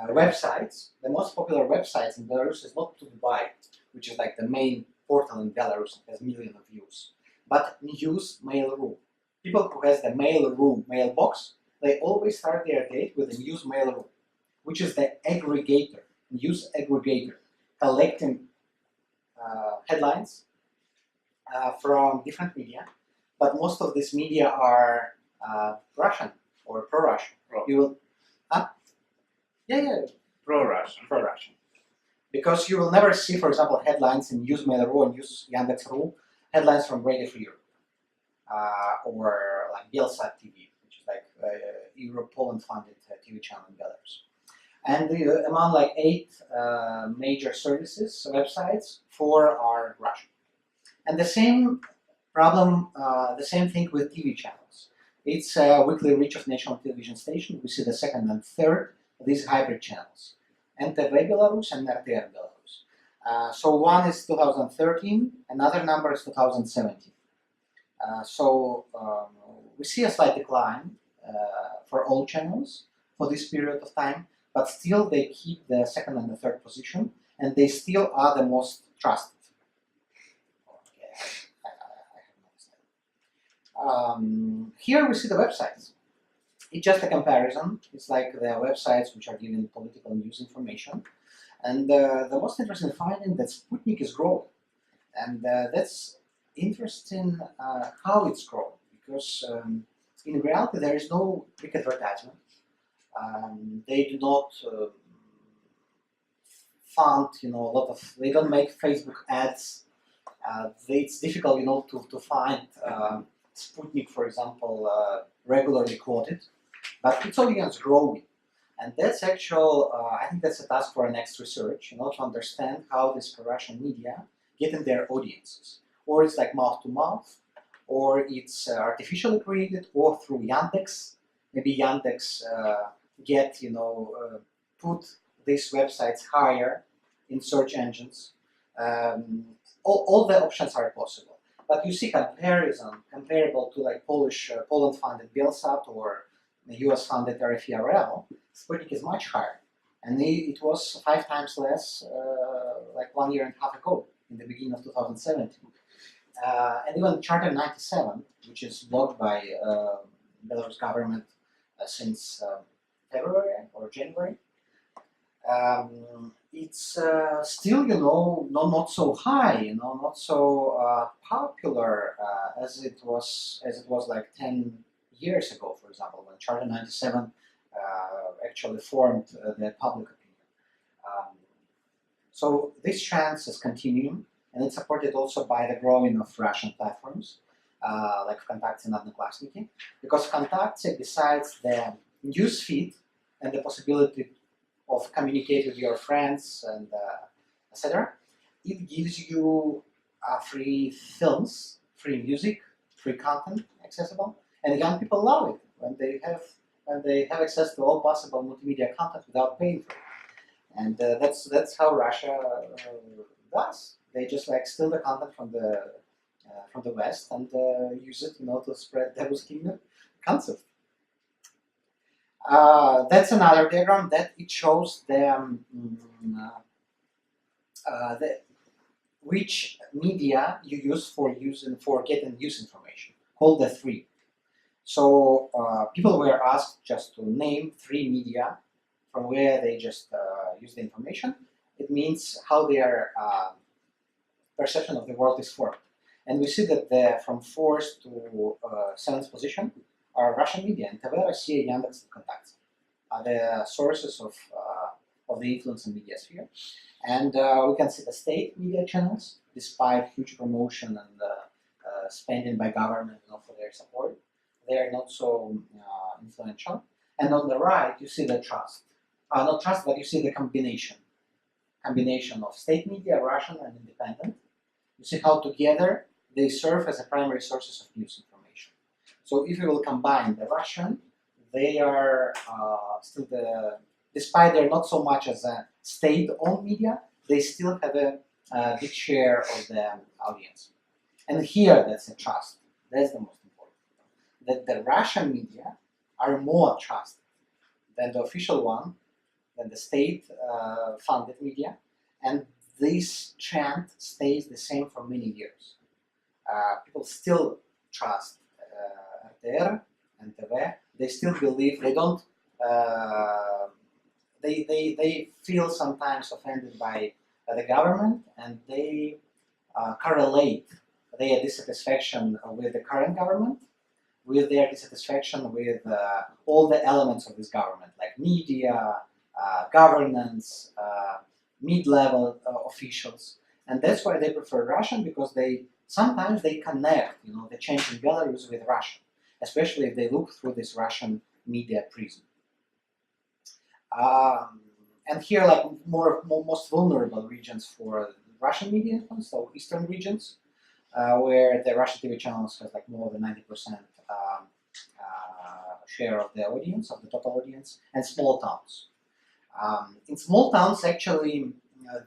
websites, the most popular websites in Belarus is not Dubai, which is like the main portal in Belarus, has millions of views, but News Mail.ru. People who has the Mail.ru mailbox, they always start their day with the News Mail.ru, which is the aggregator, news aggregator, collecting headlines from different media, but most of this media are Russian or pro-Russian. Pro. You will, yeah, Pro-Russian. pro-Russian. Because you will never see, for example, headlines in News Mail.ru and News Yandex.ru, headlines from Radio Free Europe, or like Belsat TV, which is like Europe-Poland-funded TV channel in Belarus. And among like 8 major services, websites, 4 are Russian. And the same problem, the same thing with TV channels. It's a weekly reach of national television station. We see the second and third of these hybrid channels. NTV Belarus and RTR Belarus. So one is 2013, another number is 2017. We see a slight decline for all channels for this period of time, but still they keep the second and the third position, and they still are the most trusted. Here we see the websites. It's just a comparison. It's like the websites which are giving political news information. And the most interesting finding that Sputnik is growing. And that's interesting how it's growing, because in reality there is no big advertisement. They do not fund, a lot of, they don't make Facebook ads. It's difficult, to find Sputnik, for example, regularly quoted, but its audience growing. And that's I think that's a task for our next research, to understand how this pro-Russian media get in their audiences. Or it's like mouth to mouth, or it's artificially created, or through Yandex. Maybe Yandex put these websites higher in search engines. All the options are possible. But you see comparable to like Poland-funded Belsat or the US-funded RFERL, Sputnik is much higher. And it was 5 times less like 1.5 years ago, in the beginning of 2017. And even Charter 97, which is blocked by Belarus government since February or January, it's still, not so high, not so popular as it was like 10 years ago, for example, when Charter 97 actually formed the public opinion. So this trend is continuing, and it's supported also by the growing of Russian platforms like Vkontakte and Odnoklassniki, because Vkontakte, besides the news feed and the possibility of communicate with your friends and etc., it gives you free films, free music, free content accessible, and young people love it when they have access to all possible multimedia content without paying for it. And that's how Russia does. They just like steal the content from the West and use it, to spread devil's kingdom concept. That's another diagram that it shows which media you use for getting news information, called the 3. So people were asked just to name 3 media from where they just use the information. It means how their perception of the world is formed. And we see that from 4th to 7th position are Russian media, and TV, Russia, Yandex, and Vkontakte are the sources of the influence in media sphere. And we can see the state media channels, despite huge promotion and spending by government for their support, they are not so influential. And on the right, you see the trust. Not trust, but you see the combination of state media, Russian and independent. You see how together they serve as a primary sources of news information. So if you will combine the Russian, they are still despite they're not so much as a state-owned media, they still have a big share of the audience. And here, that's the trust. That's the most important. That the Russian media are more trusted than the official one, than the state-funded media, and this trend stays the same for many years. People still trust RTR and TV. They still believe. They don't. They feel sometimes offended by the government, and they correlate their dissatisfaction with the current government with their dissatisfaction with all the elements of this government, like media, governance, mid-level officials, and that's why they prefer Russian, because sometimes they connect, the change in Belarus with Russian, especially if they look through this Russian media prism. And here, like most vulnerable regions for Russian media, so eastern regions, where the Russian TV channels has like more than 90% share of the audience, of the total audience, and small towns. In small towns, actually,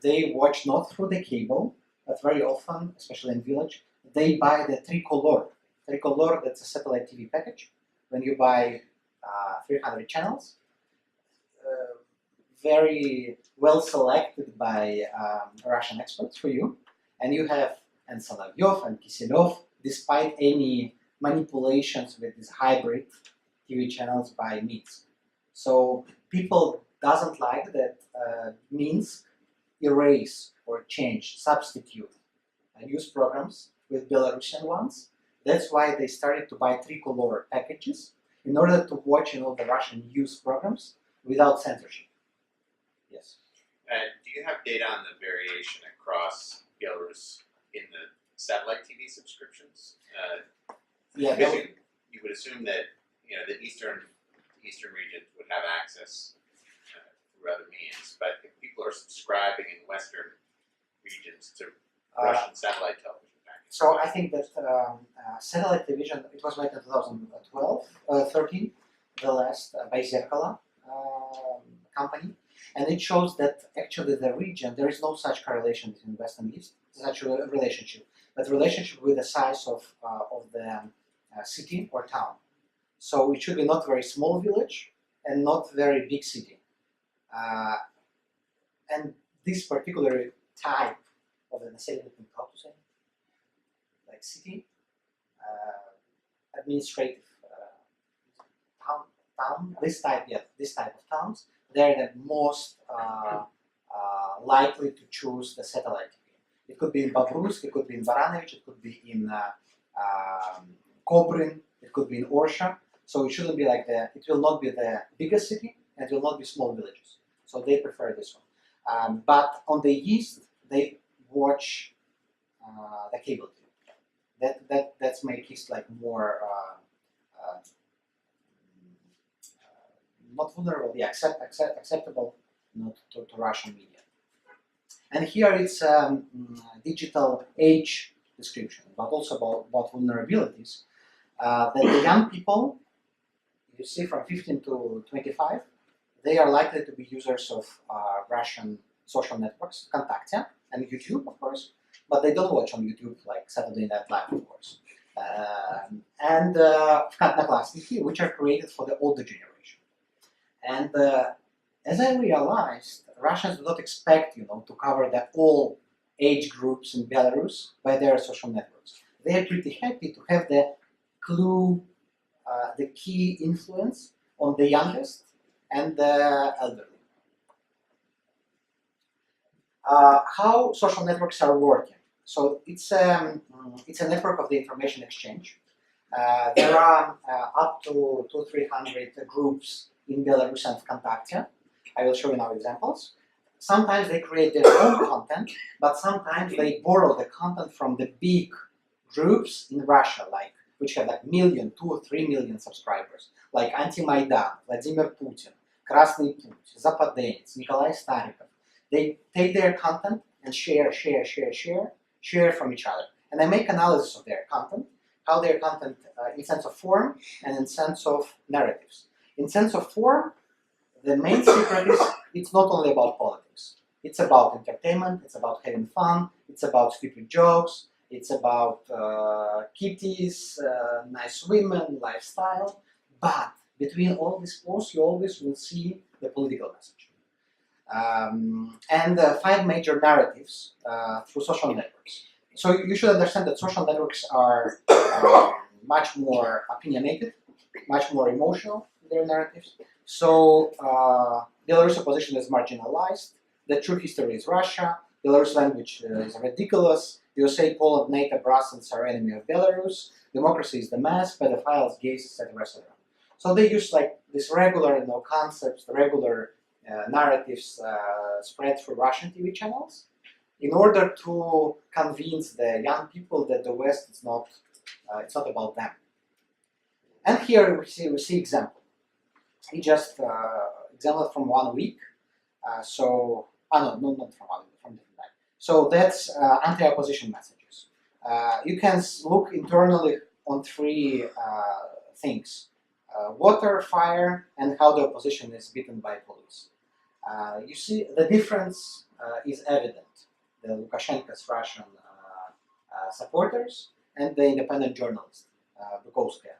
they watch not through the cable, but very often, especially in village, they buy the tricolor. Tricolor, that's a satellite TV package. When you buy 300 channels, very well selected by Russian experts for you, and you have and Solovyov and Kiselov, despite any manipulations with these hybrid TV channels by Minsk. So people doesn't like that Minsk erase or change, substitute news programs with Belarusian ones. That's why they started to buy tricolor packages in order to watch the Russian news programs without censorship. Yes. Do you have data on the variation across Belarus in the satellite TV subscriptions? Yeah, because you would assume that the eastern regions would have access through other means, but if people are subscribing in western regions to Russian satellite television packages. So I think that satellite television, it was made in 2013, the last by Zerkala company, and it shows that actually the region, there is no such correlation between West and East, such a relationship, but relationship with the size of the city or town. So it should be not very small village and not very big city. And this particular type of the naселение, how to say, like city, administrative town, this type of towns, they're the most likely to choose the satellite TV. It could be in Babruysk, it could be in Baranovich, it could be in Kobrin, it could be in Orsha. So it shouldn't be like it will not be the biggest city, and it will not be small villages. So they prefer this one. But on the east, they watch the cable TV. That's make east like more not vulnerable, yeah, acceptable to Russian media. And here it's digital age description, but also about vulnerabilities. That the young people, you see from 15 to 25, they are likely to be users of Russian social networks, Kontakte and YouTube, of course, but they don't watch on YouTube like Saturday Night Live, of course, and Vnaklastniki, which are created for the older generation. And as I realized, Russians do not expect, to cover all age groups in Belarus by their social networks. They are pretty happy to have the clue, the key influence on the youngest and the elderly. How social networks are working? So it's a network of the information exchange. There are up to 200-300 groups in Belarus and Kontakte. I will show you now examples. Sometimes they create their own content, but sometimes they borrow the content from the big groups in Russia, which have 1 million, 2 or 3 million subscribers, like Anti-Maidan, Vladimir Putin, Krasny Put, Zapodenets, Nikolai Starikov. They take their content and share from each other. And I make analysis of their content, how their content in sense of form and in sense of narratives. In sense of form, the main secret is it's not only about politics. It's about entertainment, it's about having fun, it's about stupid jokes, it's about kitties, nice women, lifestyle. But between all these posts, you always will see the political message. And 5 major narratives through social networks. So you should understand that social networks are much more opinionated, much more emotional in their narratives. So Belarus opposition is marginalized. The true history is Russia. Belarus language is ridiculous. USA, Poland, NATO, Brussels are enemy of Belarus. Democracy is the mess. Pedophiles, gays, etc., etc. So they use like this regular, concepts, the regular narratives spread through Russian TV channels in order to convince the young people that the West is not, it's not about them. And here we see example. He just example from 1 week. Not from 1 week, from different time. So that's anti-opposition messages. You can look internally on 3 things. Water, fire, and how the opposition is beaten by police. You see the difference is evident. The Lukashenko's Russian supporters and the independent journalist, Bukovskaya.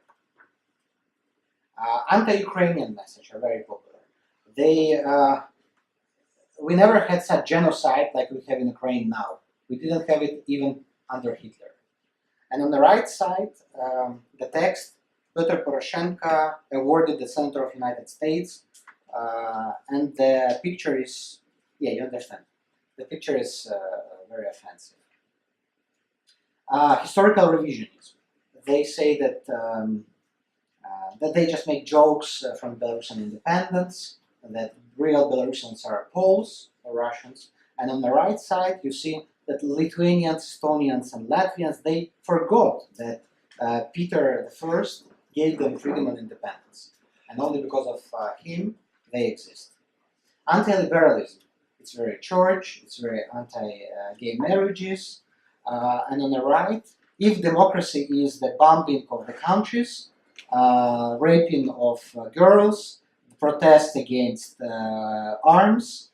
Anti-Ukrainian message are very popular. We never had such genocide like we have in Ukraine now. We didn't have it even under Hitler. And on the right side, the text, Petro Poroshenko awarded the Senator of the United States, and the picture is, you understand. The picture is very offensive. Historical revisionism. They say that that they just make jokes from Belarusian independence, that real Belarusians are Poles or Russians, and on the right side you see that Lithuanians, Estonians, and Latvians, they forgot that Peter I gave them freedom and independence, and only because of him they exist. Anti-liberalism. It's very church, it's very anti-gay marriages, and on the right, if democracy is the bombing of the countries, raping of girls, protest against arms,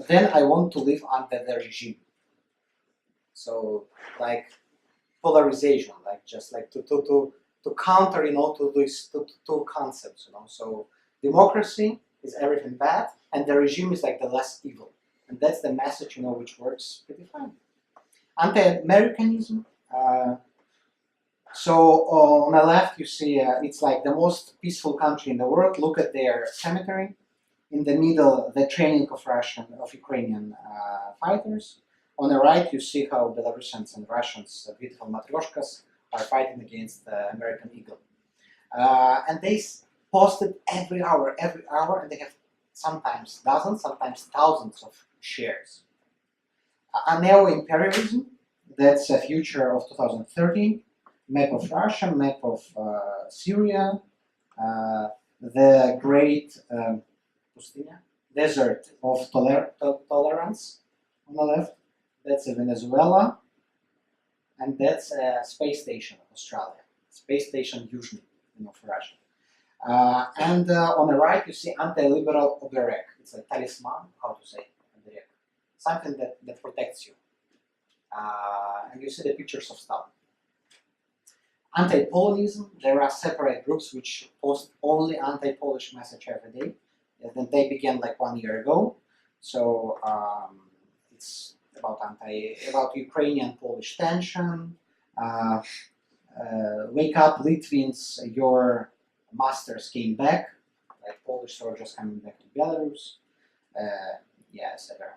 then I want to live under the regime. So, like polarization, like just like to counter, to these two concepts, So, democracy is everything bad, and the regime is like the less evil, and that's the message, which works pretty fine. Anti-Americanism. So on the left, you see it's like the most peaceful country in the world. Look at their cemetery. In the middle, the training of Ukrainian fighters. On the right, you see how Belarusians and Russians, beautiful matryoshkas, are fighting against the American eagle. And they posted every hour, and they have sometimes dozens, sometimes thousands of shares. Neo-imperialism, that's a future of 2013. Map of Russia, map of Syria, the great desert of tolerance on the left. That's Venezuela, and that's a space station of Australia. Space station Yuzhny, for Russia. And on the right, you see anti-liberal obelix. It's a talisman, how to say, obelix. Something that protects you. And you see the pictures of Stalin. Anti-Polonism, there are separate groups which post only anti-Polish message every day. And they began like 1 year ago. So it's about Ukrainian-Polish tension. Wake up, Lithuanians, your masters came back, like Polish soldiers coming back to Belarus, etc.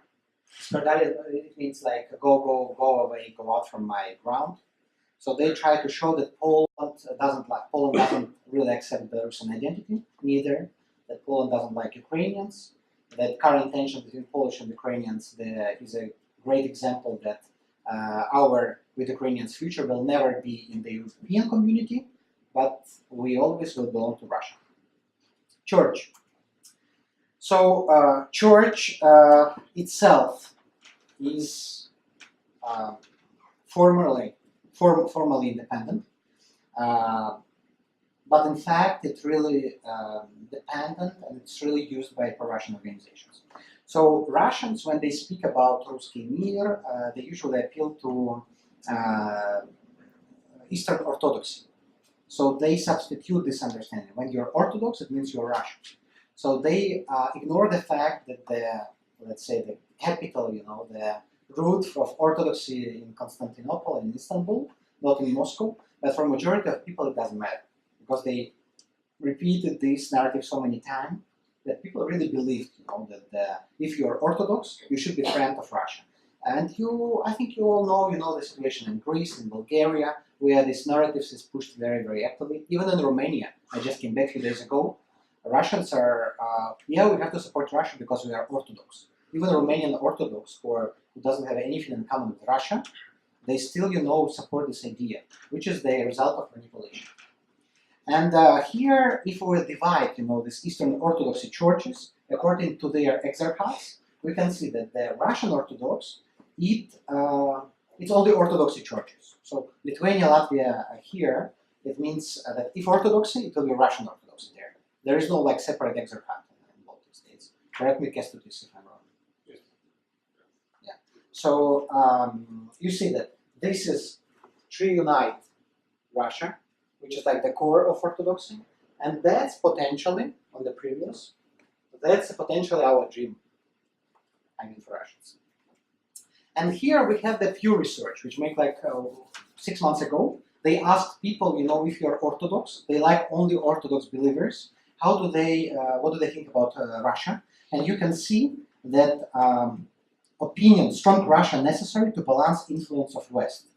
It means like go away, go out from my ground. So they try to show that Poland doesn't really accept Belarusian identity, neither that Poland doesn't like Ukrainians, that current tension between Polish and Ukrainians is a great example that with Ukrainians' future will never be in the European community, but we always will belong to Russia. Church. So church itself is formally independent, but in fact it's really dependent, and it's really used by pro-Russian organizations. So Russians, when they speak about Ruski Mir, they usually appeal to Eastern Orthodoxy. So they substitute this understanding. When you're Orthodox, it means you're Russian. So they ignore the fact that let's say the capital, the root of Orthodoxy in Constantinople and Istanbul, not in Moscow, but for majority of people it doesn't matter, because they repeated this narrative so many times that people really believed, that if you're Orthodox, you should be a friend of Russia. And I think you all know, the situation in Greece, in Bulgaria, where this narrative is pushed very, very actively. Even in Romania, I just came back a few days ago. Russians are, we have to support Russia because we are Orthodox. Even Romanian Orthodox, who doesn't have anything in common with Russia, they still, support this idea, which is the result of manipulation. And here, if we divide, these Eastern Orthodoxy churches according to their exarchats, we can see that the Russian Orthodox, it's all the Orthodoxy churches. So Lithuania, Latvia here, it means that if Orthodoxy, it will be Russian Orthodoxy there. There is no separate exarchat in both the states. Correct me, Kestutis, if I'm wrong. Yeah. So you see that this is Triunite Russia, which is the core of Orthodoxy, and that's potentially, on the previous, that's potentially our dream, for Russians. And here we have the Pew research, which made 6 months ago. They asked people, if you're Orthodox, they like only Orthodox believers, what do they think about Russia? And you can see that strong Russia necessary to balance influence of West.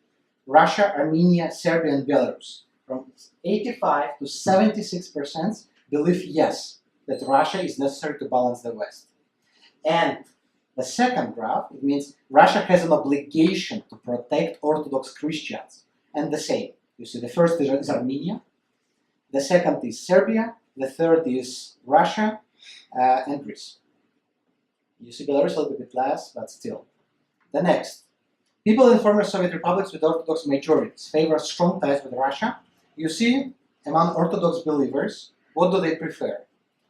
Russia, Armenia, Serbia, and Belarus. From 85 to 76% believe yes, that Russia is necessary to balance the West. And the second graph, it means Russia has an obligation to protect Orthodox Christians. And the same. You see, the first is Armenia, the second is Serbia, the third is Russia, and Greece. You see Belarus a little bit less, but still. The next. People in former Soviet republics with Orthodox majorities favor strong ties with Russia. You see, among Orthodox believers, what do they prefer?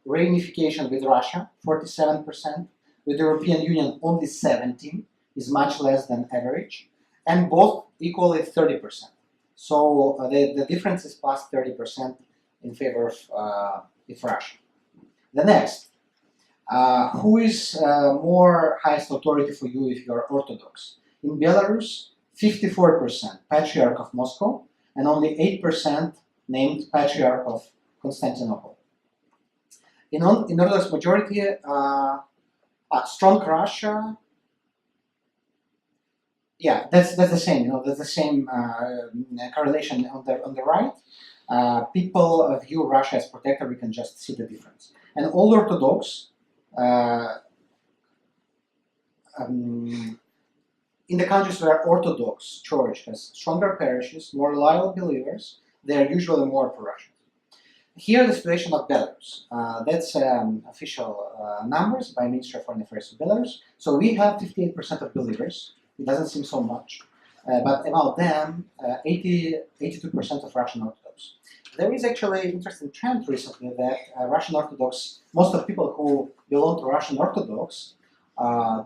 Reunification with Russia, 47%. With the European Union, only 17%, is much less than average. And both equally 30%. So the difference is plus 30% in favor of Russia. The next. Who is more highest authority for you if you are Orthodox? In Belarus, 54% Patriarch of Moscow, and only 8% named Patriarch of Constantinople. In Orthodox majority, strong Russia. Yeah, that's the same. That's the same correlation on the right. People view Russia as protector. We can just see the difference. And all Orthodox. In the countries where Orthodox Church has stronger parishes, more loyal believers, they are usually more pro-Russian. Here, the situation of Belarus. That's official numbers by Ministry of Foreign Affairs of Belarus. So we have 58% of believers. It doesn't seem so much, but about them, 82% of Russian Orthodox. There is actually an interesting trend recently that Russian Orthodox, most of the people who belong to Russian Orthodox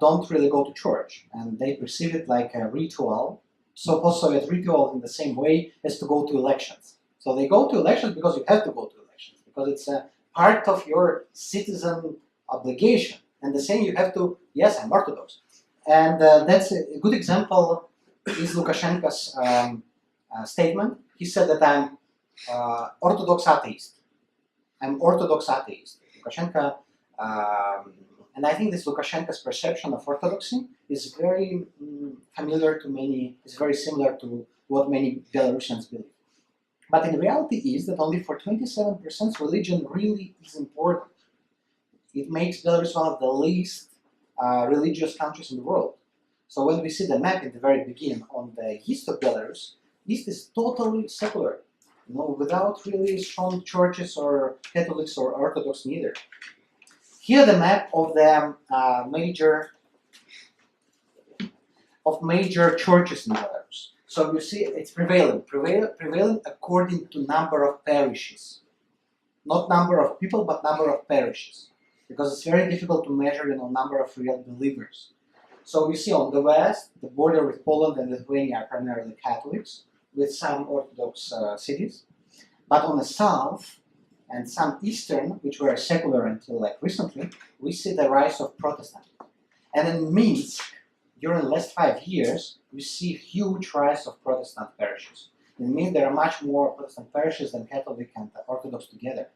don't really go to church, and they perceive it like a ritual, so post-Soviet ritual in the same way as to go to elections. So they go to elections because you have to go to elections, because it's a part of your citizen obligation. And the same you have to, yes, I'm Orthodox. And that's a good example is Lukashenko's statement. He said that I'm Orthodox atheist. I'm Orthodox atheist. Lukashenko, and I think this Lukashenko's perception of Orthodoxy is very familiar to many, is very similar to what many Belarusians believe. But in reality is that only for 27% religion really is important. It makes Belarus one of the least religious countries in the world. So when we see the map in the very beginning on the east of Belarus, east is totally secular, without really strong churches or Catholics or Orthodox neither. Here the map of the major churches in Belarus. So you see it's prevailing according to number of parishes. Not number of people, but number of parishes. because it's very difficult to measure number of real believers. So you see on the west, the border with Poland and Lithuania are primarily Catholics, with some Orthodox cities. But on the south and some eastern, which were secular until like recently, we see the rise of Protestants. And in Minsk, during the last 5 years, we see huge rise of Protestant parishes. In Minsk, there are much more Protestant parishes than Catholic and Orthodox together.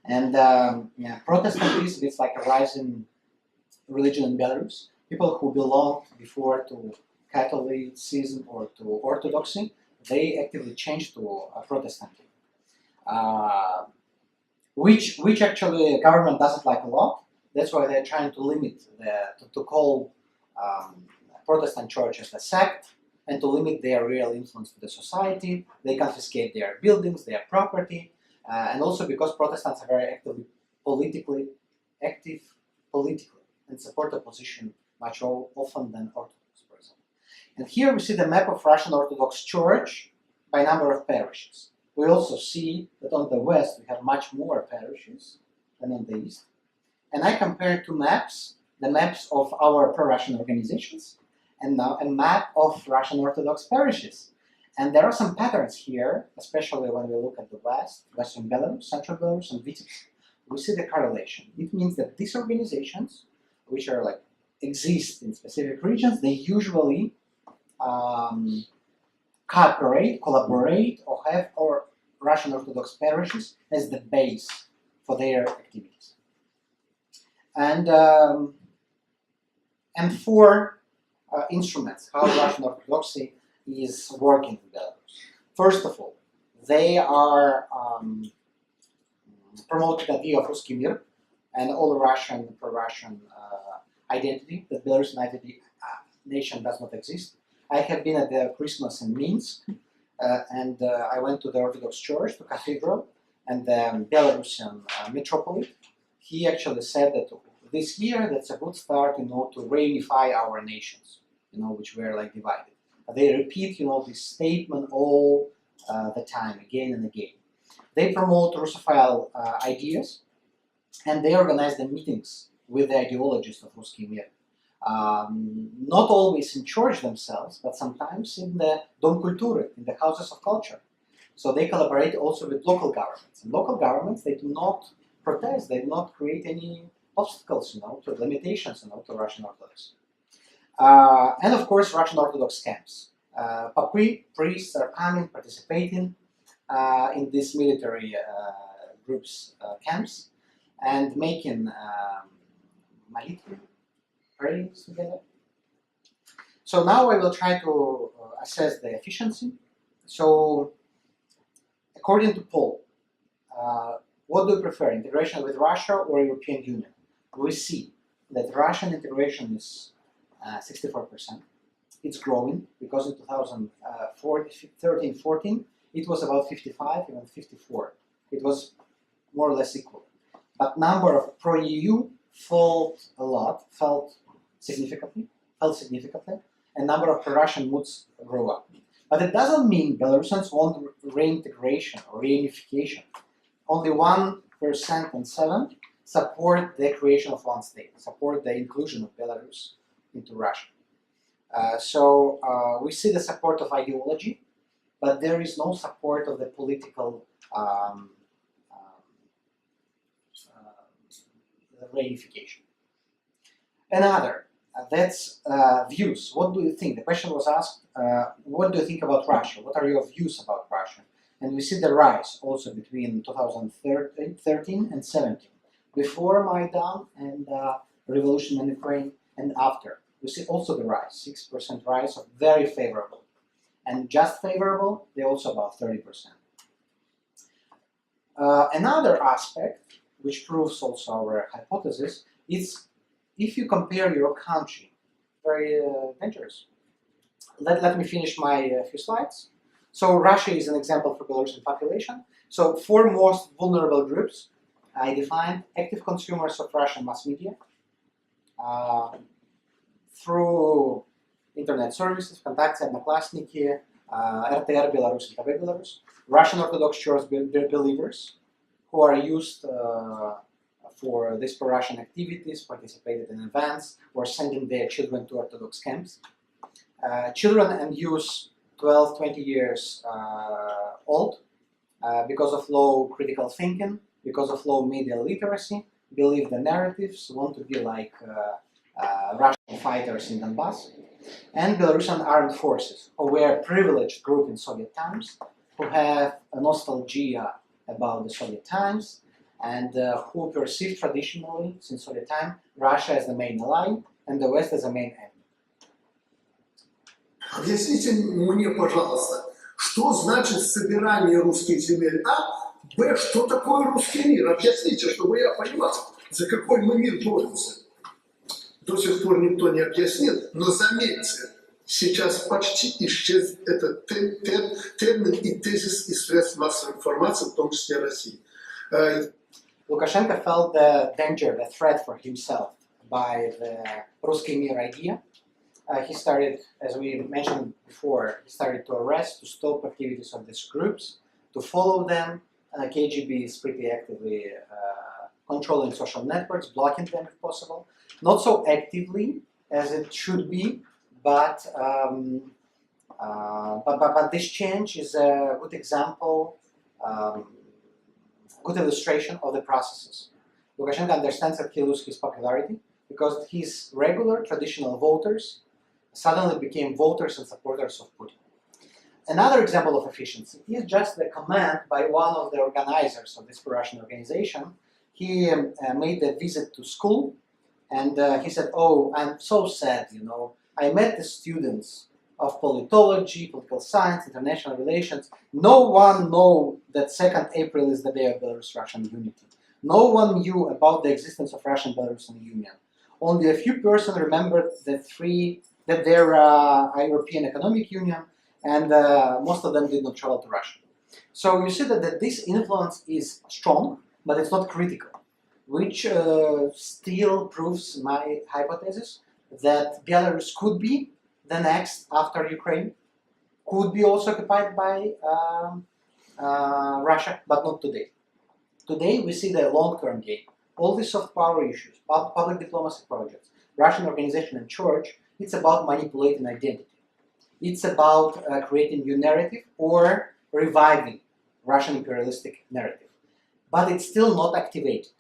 And Protestantism is like a rising religion in Belarus. People who belonged before to Catholicism or to Orthodoxy, they actively changed to Protestantism, which actually the government doesn't like a lot. That's why they're trying to limit to call Protestant churches a sect and to limit their real influence to the society. They confiscate their buildings, their property, and also because Protestants are very politically active and support opposition much often than Orthodox, for example. And here we see the map of Russian Orthodox Church by number of parishes. We also see that on the west we have much more parishes than on the east. And I compare two maps, the maps of our pro-Russian organizations and now a map of Russian Orthodox parishes. And there are some patterns here, especially when we look at the west, Western Belarus, Central Belarus, and Vitebsk. We see the correlation. It means that these organizations, which are like exist in specific regions, they usually collaborate, or have Russian Orthodox parishes as the base for their activities. And four instruments how Russian Orthodoxy is working in Belarus. First of all, they are promoting the idea of Ruski Mir and all Russian pro-Russian identity, that Belarusian identity nation does not exist. I have been at the Christmas in Minsk, and I went to the Orthodox Church, the cathedral, and the Belarusian metropolitan. He actually said that this year that's a good start, to reunify our nations, which were like divided. They repeat, this statement all the time, again and again. They promote Russophile ideas, and they organize the meetings with the ideologists of Ruski Mir. Not always in church themselves, but sometimes in the Dom Kultury, in the houses of culture. So they collaborate also with local governments. And local governments, they do not protest, they do not create any obstacles, to limitations, to Russian Orthodox. And of course, Russian Orthodox camps. Priests are coming, participating in these military groups' camps, and making malitvi, prayers together. So now I will try to assess the efficiency. So, according to poll, what do you prefer, integration with Russia or European Union? We see that Russian integration is 64%. It's growing because in 2013-14 it was about 55, even 54. It was more or less equal. But number of pro-EU fell significantly, and number of pro-Russian moods grew up. But it doesn't mean Belarusians want reintegration or reunification. Only 1% and 7% support the creation of one state, support the inclusion of Belarus into Russia. So we see the support of ideology, but there is no support of the political reunification. Another, that's views. What do you think? The question was asked, what do you think about Russia? What are your views about Russia? And we see the rise also between 2013 and 17. Before Maidan and revolution in Ukraine, and after. We see also the rise, 6% rise of very favorable. And just favorable, they're also about 30%. Another aspect, which proves also our hypothesis, is if you compare your country, very dangerous. Let me finish my few slides. So Russia is an example for Belarusian population. So 4 most vulnerable groups, I defined active consumers of Russian mass media, through internet services, Kontakte, Одноклассники, RTR Belarus, and TV Belarus, Russian Orthodox Church believers who are used for these pro-Russian activities, participated in events, or sending their children to Orthodox camps. Children and youth 12, 20 years old, because of low critical thinking, because of low media literacy, believe the narratives, want to be like Russian fighters in Donbass, and Belarusian armed forces, who were a privileged group in Soviet times, who have a nostalgia about the Soviet times, and who perceive traditionally, since Soviet time, Russia as the main ally and the West as the main enemy. Объясните мне, пожалуйста, что значит собирание русских земель А, Б, что такое русский мир? Объясните, чтобы я понимал, за какой мы мир боремся. До сих пор никто не объяснит, но заметьте, сейчас почти исчез этот термин и тезис из средств массовой информации, в том числе России. Lukashenko felt the danger, the threat for himself by the Ruski Mir idea. He started, as we mentioned before, he started to arrest, to stop activities of these groups, to follow them. KGB is pretty actively controlling social networks, blocking them if possible. Not so actively as it should be, but this change is a good example, good illustration of the processes. Lukashenko understands that he loses his popularity because his regular traditional voters suddenly became voters and supporters of Putin. Another example of efficiency is just the command by one of the organizers of this pro-Russian organization. He made a visit to school, and he said, "Oh, I'm so sad, you know. I met the students of politology, political science, international relations. No one knew that 2nd April is the day of Belarus-Russian unity. No one knew about the existence of Russian-Belarusian Union. Only a few persons remembered that their European Economic Union, and most of them did not travel to Russia." So you see that this influence is strong, but it's not critical, which still proves my hypothesis that Belarus could be the next after Ukraine, could be also occupied by Russia, but not today. Today we see the long-term game. All these soft power issues, public diplomacy projects, Russian organization and church, it's about manipulating identity. It's about creating new narrative or reviving Russian imperialistic narrative. But it's still not activated.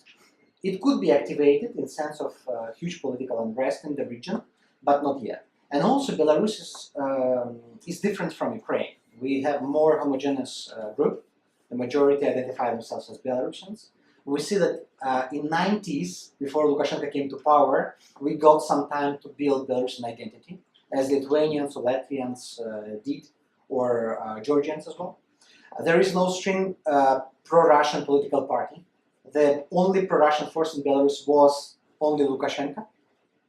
It could be activated in the sense of huge political unrest in the region, but not yet. And also Belarus is different from Ukraine. We have more homogeneous group. The majority identify themselves as Belarusians. We see that in 90s, before Lukashenko came to power, we got some time to build Belarusian identity, as Lithuanians or Latvians did, or Georgians as well. There is no string pro-Russian political party. The only pro-Russian force in Belarus was only Lukashenko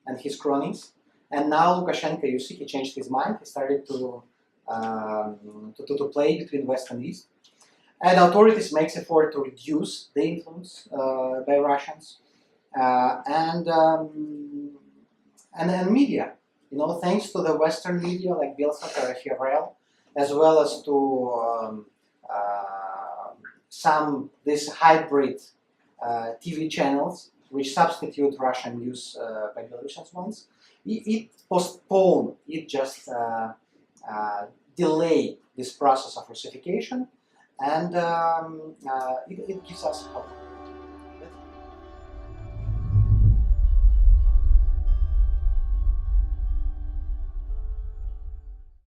and his cronies. And now Lukashenko, you see, he changed his mind. He started to play between West and East. And authorities make effort to reduce the influence by Russians. And media, you know, thanks to the Western media like Belsat or Havel, as well as to some this hybrid TV channels which substitute Russian news by Belarusian ones. It postponed, it just delayed this process of Russification, and it gives us hope.